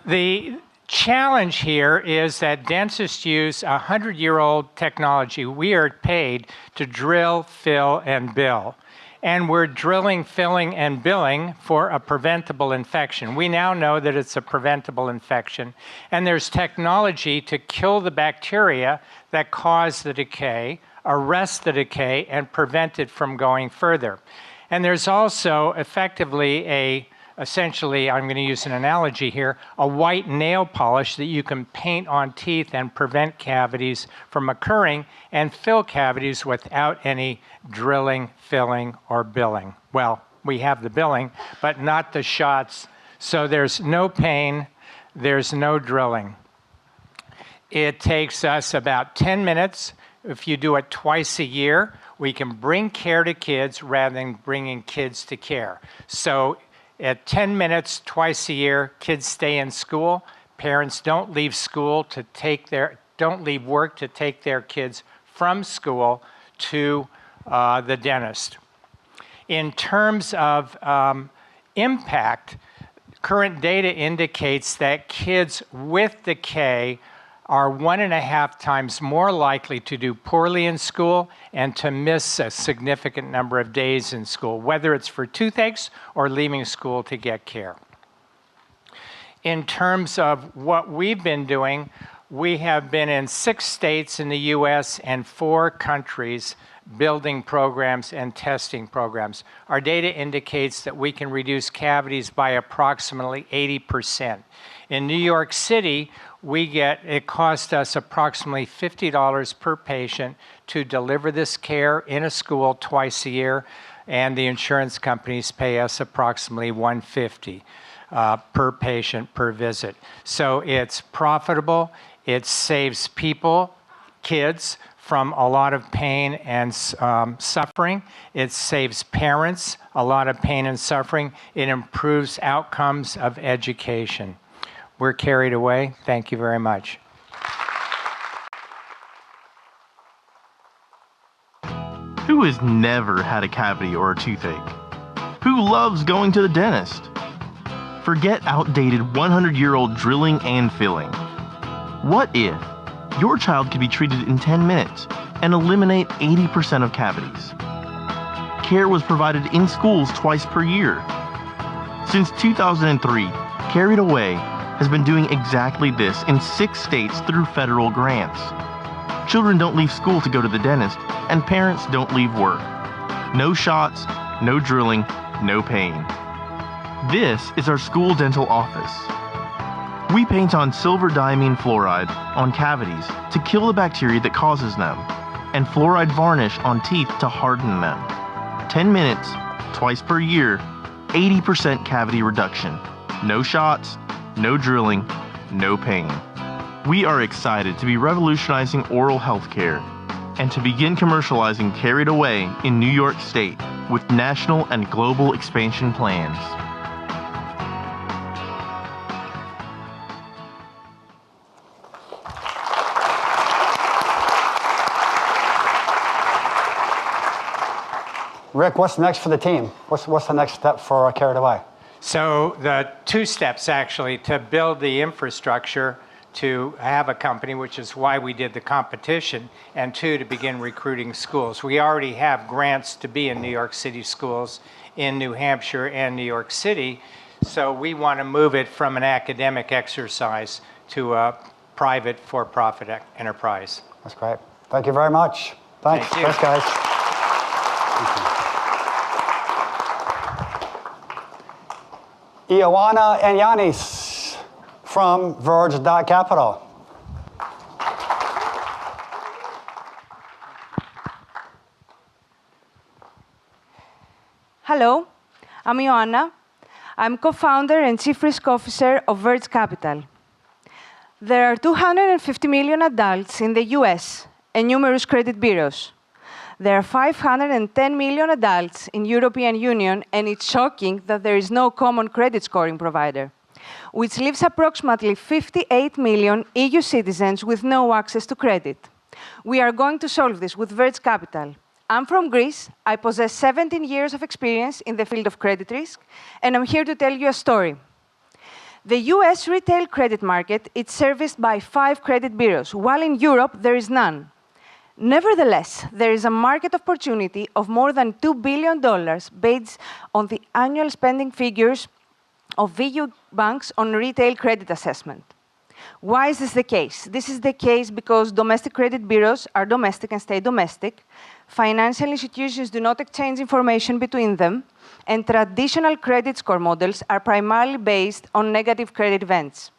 The challenge here is that dentists use 100-year-old technology. We are paid to drill, fill, and bill. And we're drilling, filling, and billing for a preventable infection. We now know that it's a preventable infection, and there's technology to kill the bacteria that cause the decay, arrest the decay, and prevent it from going further. And there's also effectively essentially, I'm going to use an analogy here, a white nail polish that you can paint on teeth and prevent cavities from occurring and fill cavities without any drilling, filling, or billing. Well, we have the billing, but not the shots. So there's no pain, there's no drilling. It takes us about 10 minutes. If you do it twice a year, we can bring care to kids rather than bringing kids to care. So at 10 minutes twice a year, kids stay in school. Parents don't leave work to take their kids from school to the dentist. In terms of impact, current data indicates that kids with decay are 1.5 times more likely to do poorly in school and to miss a significant number of days in school, whether it's for toothaches or leaving school to get care. In terms of what we've been doing, we have been in 6 states in the US and 4 countries building programs and testing programs. Our data indicates that we can reduce cavities by approximately 80%. In New York City, it cost us approximately $50 per patient to deliver this care in a school twice a year, and the insurance companies pay us approximately $150 per patient per visit. So it's profitable, it saves people, kids, from a lot of pain and suffering. It saves parents a lot of pain and suffering. It improves outcomes of education. We're carried away. Thank you very much. Who has never had a cavity or a toothache? Who loves going to the dentist? Forget outdated 100-year-old drilling and filling. What if your child could be treated in 10 minutes and eliminate 80% of cavities? Care was provided in schools twice per year. Since 2003, Carried Away has been doing exactly this in 6 states through federal grants. Children don't leave school to go to the dentist, and parents don't leave work. No shots, no drilling, no pain. This is our school dental office. We paint on silver diamine fluoride on cavities to kill the bacteria that causes them, and fluoride varnish on teeth to harden them. 10 minutes, twice per year, 80% cavity reduction. No shots, no drilling, no pain. We are excited to be revolutionizing oral health care and to begin commercializing Carried Away in New York State with national and global expansion plans. Rick, what's next for the team? What's the next step for Carried Away? So the 2 steps actually to build the infrastructure to have a company, which is why we did the competition, and 2, to begin recruiting schools. We already have grants to be in New York City schools in New Hampshire and New York City, so we want to move it from an academic exercise to a private for-profit enterprise. That's great. Thank you very much. Thanks. Thank you. Thanks, guys. Thank you. Ioana and Yanis from Verge.capital. Hello, I'm Ioana. I'm co-founder and chief risk officer of Verge Capital. There are 250 million adults in the US and numerous credit bureaus. There are 510 million adults in European Union, and it's shocking that there is no common credit scoring provider, which leaves approximately 58 million EU citizens with no access to credit. We are going to solve this with Verge Capital. I'm from Greece. I possess 17 years of experience in the field of credit risk, and I'm here to tell you a story. The US retail credit market is serviced by 5 credit bureaus, while in Europe there is none. Nevertheless, there is a market opportunity of more than $2 billion based on the annual spending figures of EU banks on retail credit assessment. Why is this the case? This is the case because domestic credit bureaus are domestic and stay domestic, financial institutions do not exchange information between them, and traditional credit score models are primarily based on negative credit events.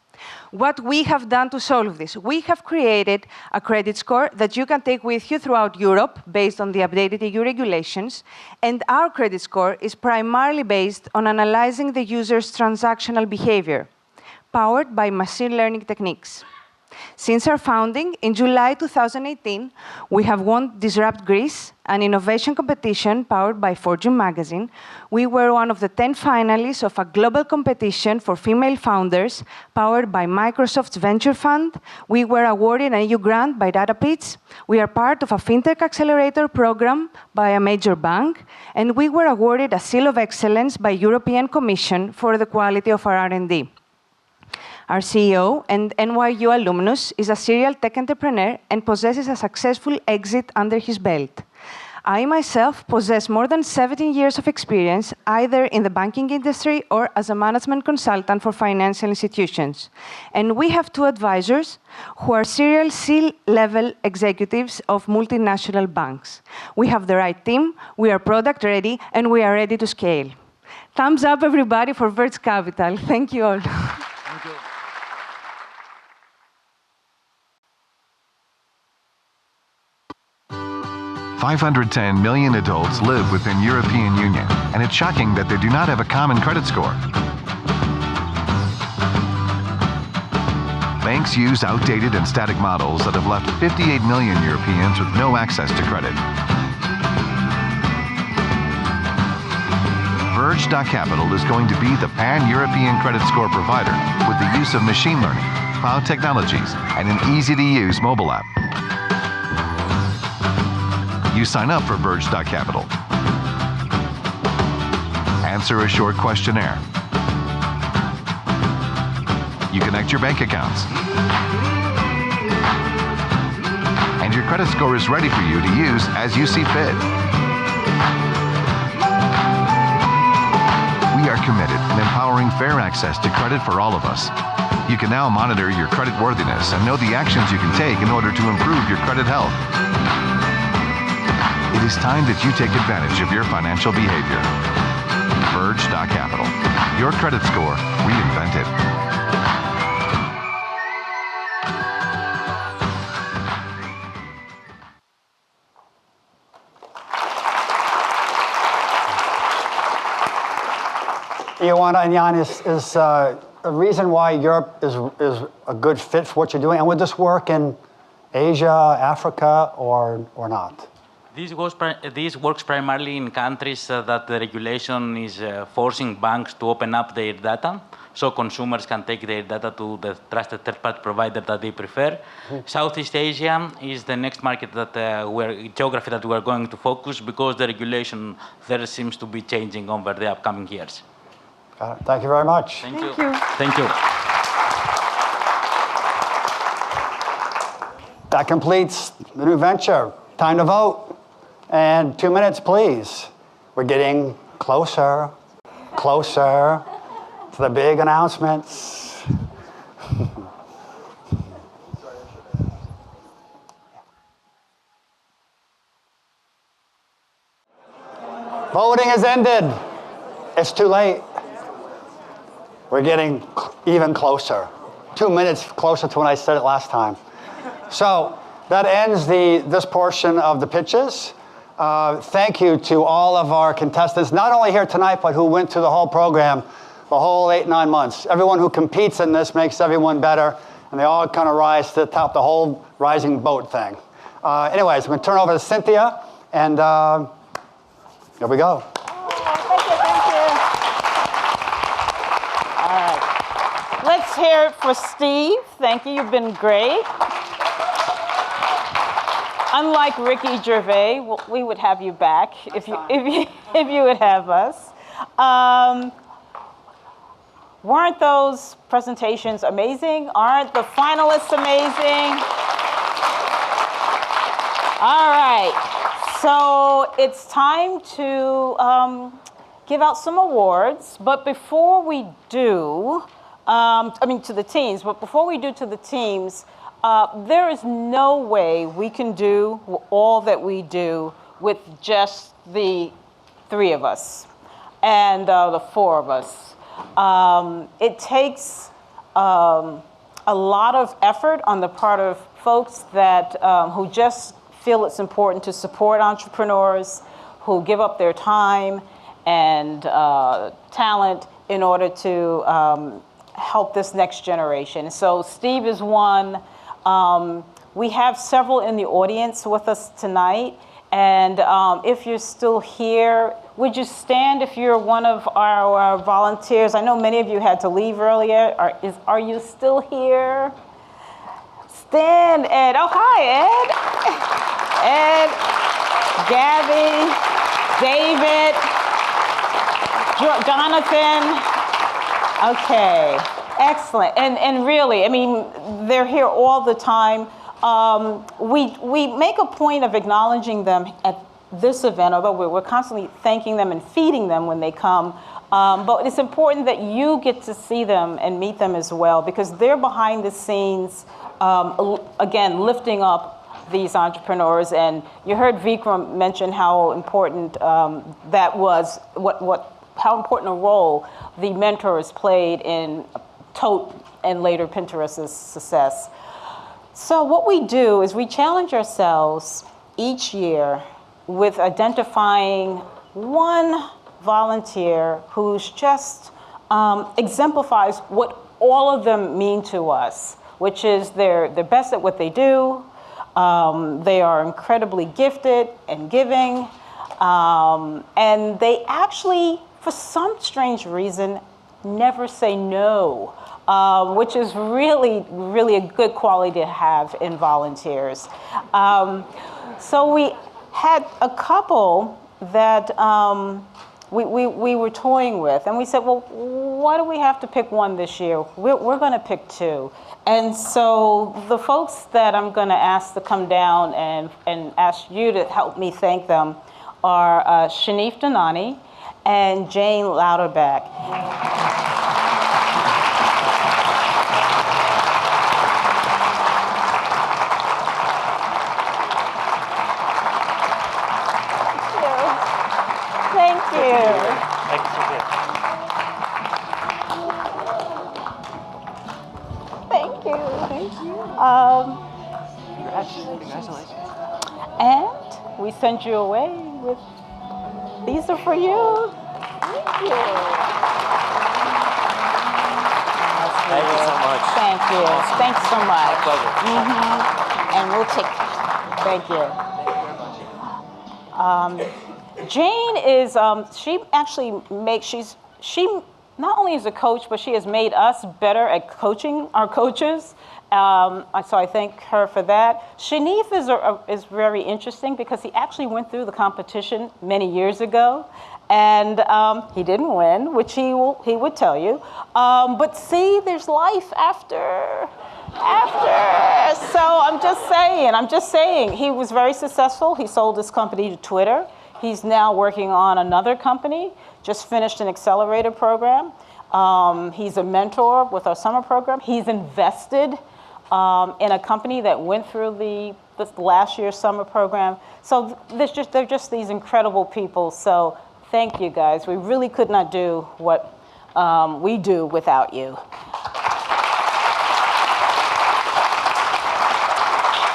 What we have done to solve this, we have created a credit score that you can take with you throughout Europe based on the updated EU regulations, and our credit score is primarily based on analyzing the user's transactional behavior, powered by machine learning techniques. Since our founding in July 2018, we have won Disrupt Greece, an innovation competition powered by Fortune magazine. We were one of the 10 finalists of a global competition for female founders powered by Microsoft's Venture Fund. We were awarded an EU grant by DataPitch. We are part of a FinTech Accelerator program by a major bank. And we were awarded a Seal of Excellence by European Commission for the quality of our R&D. Our CEO and NYU alumnus is a serial tech entrepreneur and possesses a successful exit under his belt. I myself possess more than 17 years of experience either in the banking industry or as a management consultant for financial institutions. And we have 2 advisors who are serial C-level executives of multinational banks. We have the right team, we are product ready, and we are ready to scale. Thumbs up, everybody, for Verge Capital. Thank you all. Thank you. $510 million adults live within European Union, and it's shocking that they do not have a common credit score. Banks use outdated and static models that have left 58 million Europeans with no access to credit. Verge.capital is going to be the pan-European credit score provider with the use of machine learning, cloud technologies, and an easy-to-use mobile app. You sign up for Verge.capital. Answer a short questionnaire. You connect your bank accounts. And your credit score is ready for you to use as you see fit. We are committed in empowering fair access to credit for all of us. You can now monitor your credit worthiness and know the actions you can take in order to improve your credit health. It is time that you take advantage of your financial behavior. Verge.capital. Your credit score reinvented. Ioana and Yanis is a reason why Europe is a good fit for what you're doing? And would this work in Asia, Africa, or not? This works primarily in countries that the regulation is forcing banks to open up their data, so consumers can take their data to the trusted third-party provider that they prefer. Southeast Asia is the next market that geography that we're going to focus, because the regulation there seems to be changing over the upcoming years. Got it. Thank you very much. Thank you. Thank you. That completes the new venture. Time to vote. And 2 minutes, please. We're getting closer to the big announcements. Voting has ended. It's too late. We're getting even closer. 2 minutes closer to when I said it last time. So that ends this portion of the pitches. Thank you to all of our contestants, not only here tonight, but who went through the whole program, the whole 8-9 months. Everyone who competes in this makes everyone better, and they all kind of rise to the top, the whole rising boat thing. Anyways, I'm going to turn over to Cynthia, and here we go. All right. Let's hear it for Steve. Thank you. You've been great. Unlike Ricky Gervais, we would have you back if you would have us. Weren't those presentations amazing? Aren't the finalists amazing? All right, so it's time to give out some awards. But before we do, to the teams, but before we do to the teams, there is no way we can do all that we do with just the 3 of us and the 4 of us. It takes a lot of effort on the part of folks that who just feel it's important to support entrepreneurs, who give up their time and talent in order to help this next generation. So Steve is one. We have several in the audience with us tonight, and if you're still here, would you stand if you're one of our volunteers? I know many of you had to leave earlier. Are you still here? Stand, Ed. Oh, hi, Ed. Ed, Gabby, David, Jonathan. Okay. Excellent, and really, I mean, they're here all the time. We make a point of acknowledging them at this event, although we're constantly thanking them and feeding them when they come. But it's important that you get to see them and meet them as well, because they're behind the scenes, again, lifting up these entrepreneurs. And you heard Vikram mention how important that was, how important a role the mentors played in Tote and later Pinterest's success. So what we do is we challenge ourselves each year with identifying one volunteer who's just exemplifies what all of them mean to us, which is they're best at what they do, they are incredibly gifted and giving, and they actually, for some strange reason, never say no. Which is really, really a good quality to have in volunteers. So we had a couple that we were toying with, and we said, well, why do we have to pick one this year? We're going to pick 2. And so the folks that I'm going to ask to come down and ask you to help me thank them are Shanif Danani and Jane Louderback. Thank you. Congratulations. And we sent you away with, these are for you. Thank you. Thank you. Thanks so much. My pleasure. And we'll take, thank you. Jane is, she actually makes, she not only is a coach, but she has made us better at coaching our coaches. So I thank her for that. Shanif is very interesting because he actually went through the competition many years ago. And he didn't win, which he would tell you. But see, there's life after. So I'm just saying, he was very successful. He sold his company to Twitter. He's now working on another company, just finished an accelerator program. He's a mentor with our summer program. He's invested in a company that went through the last year's summer program. So they're just these incredible people. So thank you guys. We really could not do what we do without you.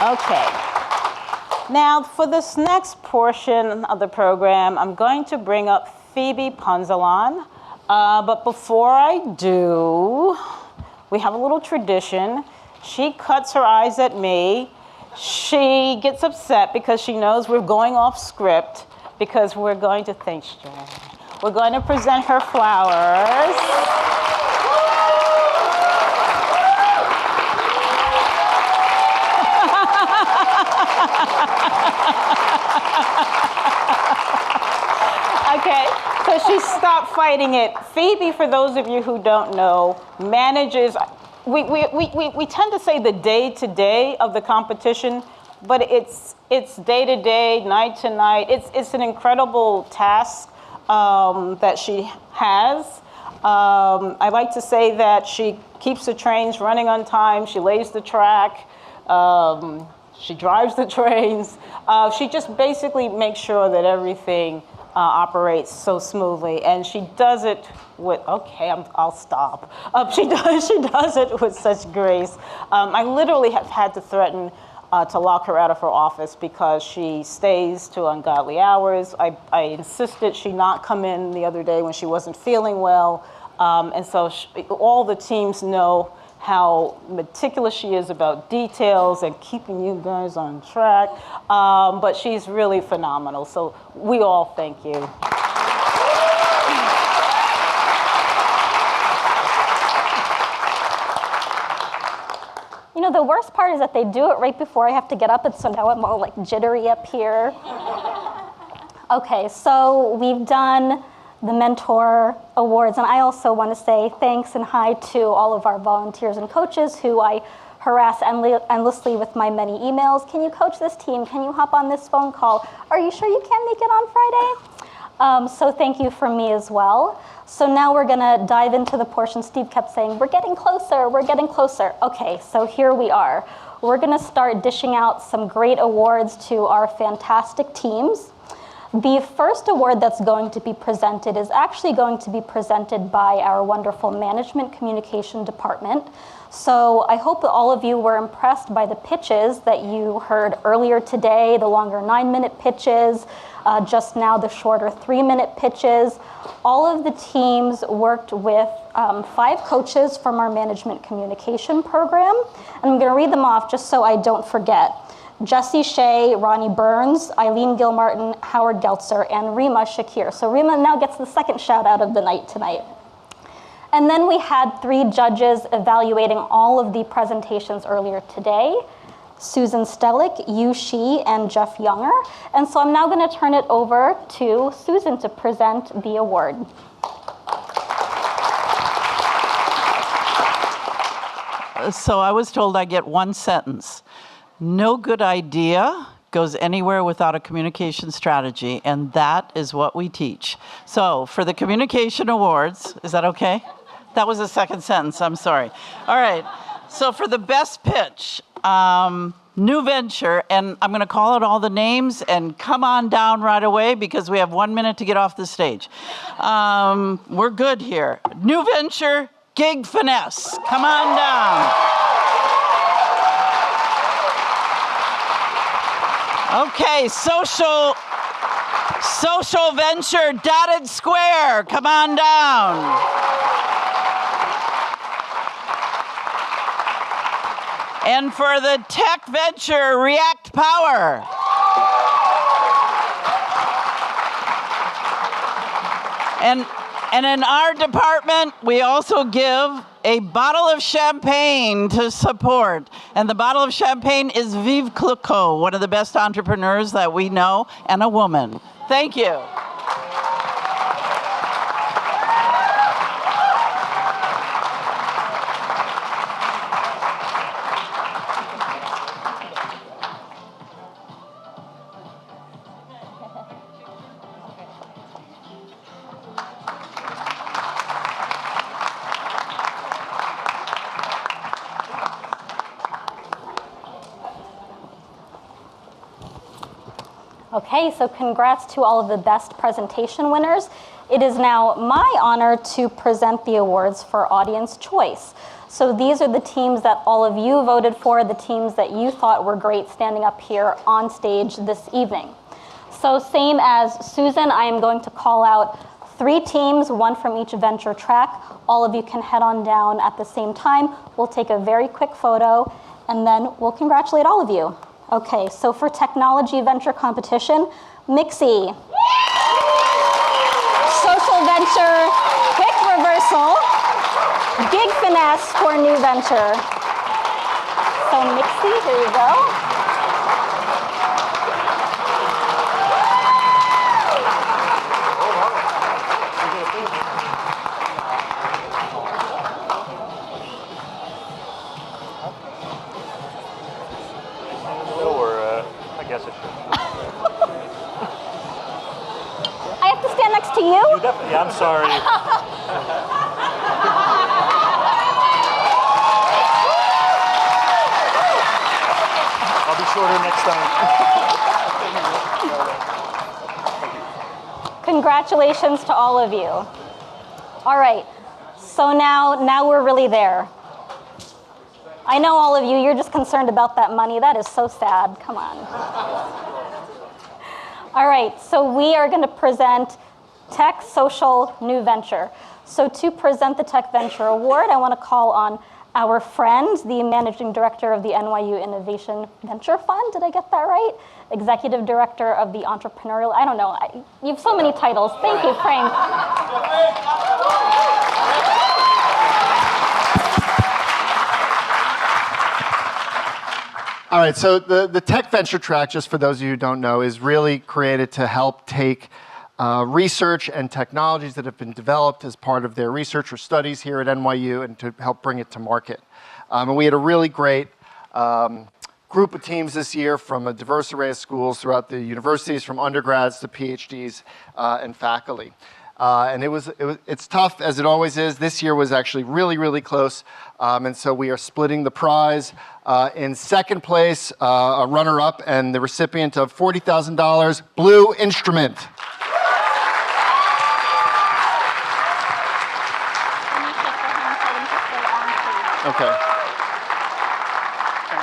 Okay. Now, for this next portion of the program, I'm going to bring up Phoebe Punzalan. But before I do, we have a little tradition. She cuts her eyes at me. She gets upset because she knows we're going off script because we're going to we're going to present her flowers. Okay, so she stopped fighting it. Phoebe, for those of you who don't know, manages, we tend to say the day-to-day of the competition, but it's day-to-day, night-to-night. It's an incredible task that she has. I like to say that she keeps the trains running on time, she lays the track, she drives the trains. She just basically makes sure that everything operates so smoothly, and she does it with, I'll stop. She does it with such grace. I literally have had to threaten to lock her out of her office because she stays to ungodly hours. I insisted she not come in the other day when she wasn't feeling well, and so all the teams know how meticulous she is about details and keeping you guys on track. But she's really phenomenal. So we all thank you. You know, the worst part is that they do it right before I have to get up, and so now I'm all like jittery up here. Okay, so we've done the Mentor Awards, and I also want to say thanks and hi to all of our volunteers and coaches who I harass endlessly with my many emails. Can you coach this team? Can you hop on this phone call? Are you sure you can't make it on Friday? So thank you from me as well. So now we're gonna dive into the portion Steve kept saying, we're getting closer, we're getting closer. Okay, so here we are. We're gonna start dishing out some great awards to our fantastic teams. The first award that's going to be presented is actually going to be presented by our wonderful Management Communication Department. So I hope that all of you were impressed by the pitches that you heard earlier today, the longer 9-minute pitches, just now the shorter 3-minute pitches. All of the teams worked with 5 coaches from our Management Communication program. And I'm gonna read them off just so I don't forget. Jesse Shea, Ronnie Burns, Eileen Gilmartin, Howard Geltzer, and Rima Shakir. So Rima now gets the second shout out of the night tonight. And then we had 3 judges evaluating all of the presentations earlier today, Susan Stellick, Yu Shi, and Jeff Younger. And so I'm now gonna turn it over to Susan to present the award. So I was told I get 1 sentence. No good idea goes anywhere without a communication strategy, and that is what we teach. So for the Communication Awards, is that okay? That was the second sentence, I'm sorry. All right, so for the best pitch, new venture, and I'm gonna call out all the names and come on down right away because we have 1 minute to get off the stage. We're good here. New venture, Gig Finesse, come on down. Okay, social venture, Dotted Square, come on down. And for the tech venture, React Power. And in our department, we also give a bottle of champagne to support. And the bottle of champagne is Vive Clicquot, one of the best entrepreneurs that we know, and a woman. Thank you. Okay, so congrats to all of the best presentation winners. It is now my honor to present the awards for audience choice. So these are the teams that all of you voted for, the teams that you thought were great standing up here on stage this evening. So same as Susan, I am going to call out 3 teams, 1 from each venture track. All of you can head on down at the same time. We'll take a very quick photo, and then we'll congratulate all of you. Okay, so for technology venture competition, Mixie. Social venture, quick reversal, Gig Finesse for new venture. So Mixie, here you go. To you? You definitely, I'm sorry. I'll be shorter next time. Congratulations to all of you. All right, so now we're really there. I know all of you, you're just concerned about that money. That is so sad, come on. All right, so we are gonna present Tech, Social, New Venture. So to present the Tech Venture Award, I want to call on our friend, the Managing Director of the NYU Innovation Venture Fund. Did I get that right? Executive Director of the Entrepreneurial, I don't know. You have so many titles. Thank you, Frank. All right, so the Tech Venture track, just for those of you who don't know, is really created to help take research and technologies that have been developed as part of their research or studies here at NYU and to help bring it to market. And we had a really great group of teams this year from a diverse array of schools throughout the universities, from undergrads to PhDs and faculty. And it's tough, as it always is. This year was actually really, really close. And so we are splitting the prize. In second place, a runner-up and the recipient of $40,000, Blue Instrument. Okay.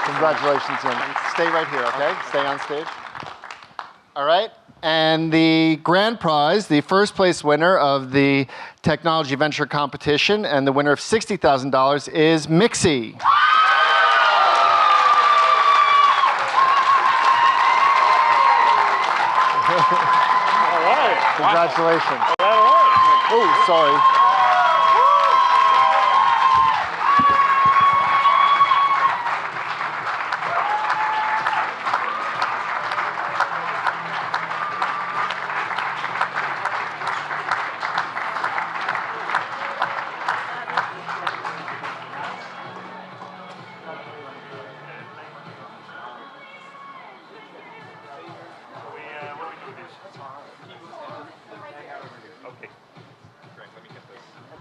Congratulations, and stay right here, okay? Stay on stage. All right. And the grand prize, the first place winner of the Technology Venture Competition and the winner of $60,000 is Mixie. All right. Congratulations. All right. Oh, sorry.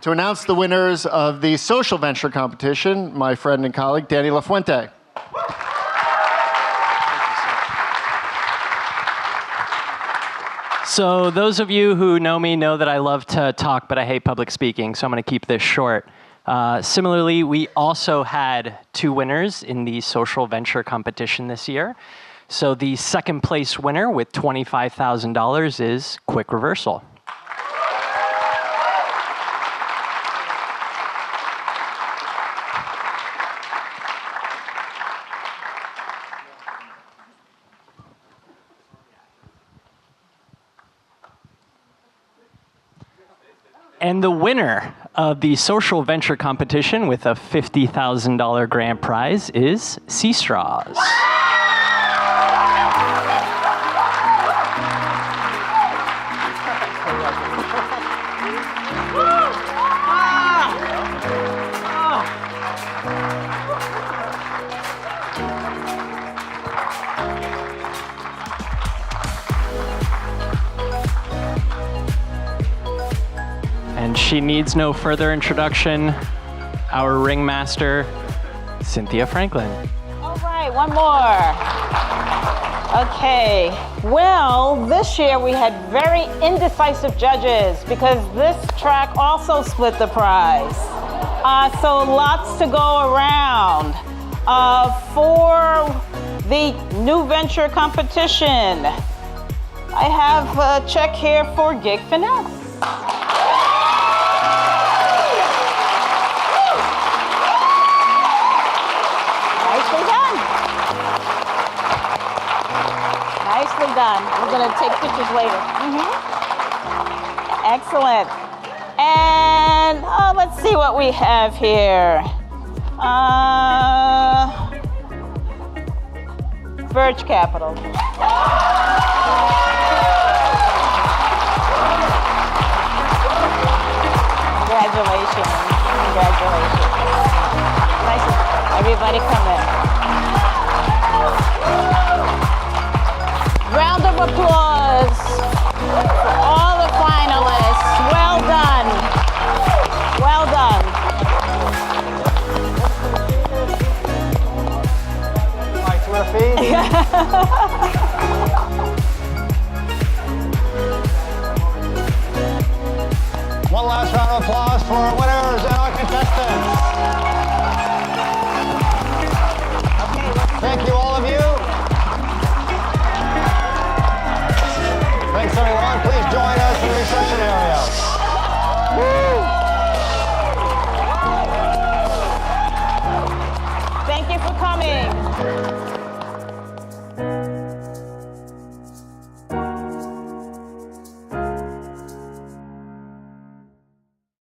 To announce the winners of the social venture competition, my friend and colleague, Danny LaFuente. So those of you who know me know that I love to talk, but I hate public speaking, so I'm going to keep this short. Similarly, we also had 2 winners in the social venture competition this year. So the second place winner with $25,000 is Quick Reversal. And the winner of the social venture competition with a $50,000 grand prize is Sea Straws. And she needs no further introduction, our ringmaster, Cynthia Franklin. All right, one more. Okay, well, this year we had very indecisive judges because this track also split the prize. So lots to go around. For the new venture competition, I have a check here for Gig Finesse. Nicely done. Nicely done. We're going to take pictures later. Excellent. And let's see what we have here. Verge Capital. Congratulations. Congratulations. Nice. Everybody come in. Round of applause for all the finalists. Well done. Well done. My Twitter feed. One last round of applause for our winners and our contestants. Thank you, all of you. Thanks, everyone. Please join us in the reception area. Woo!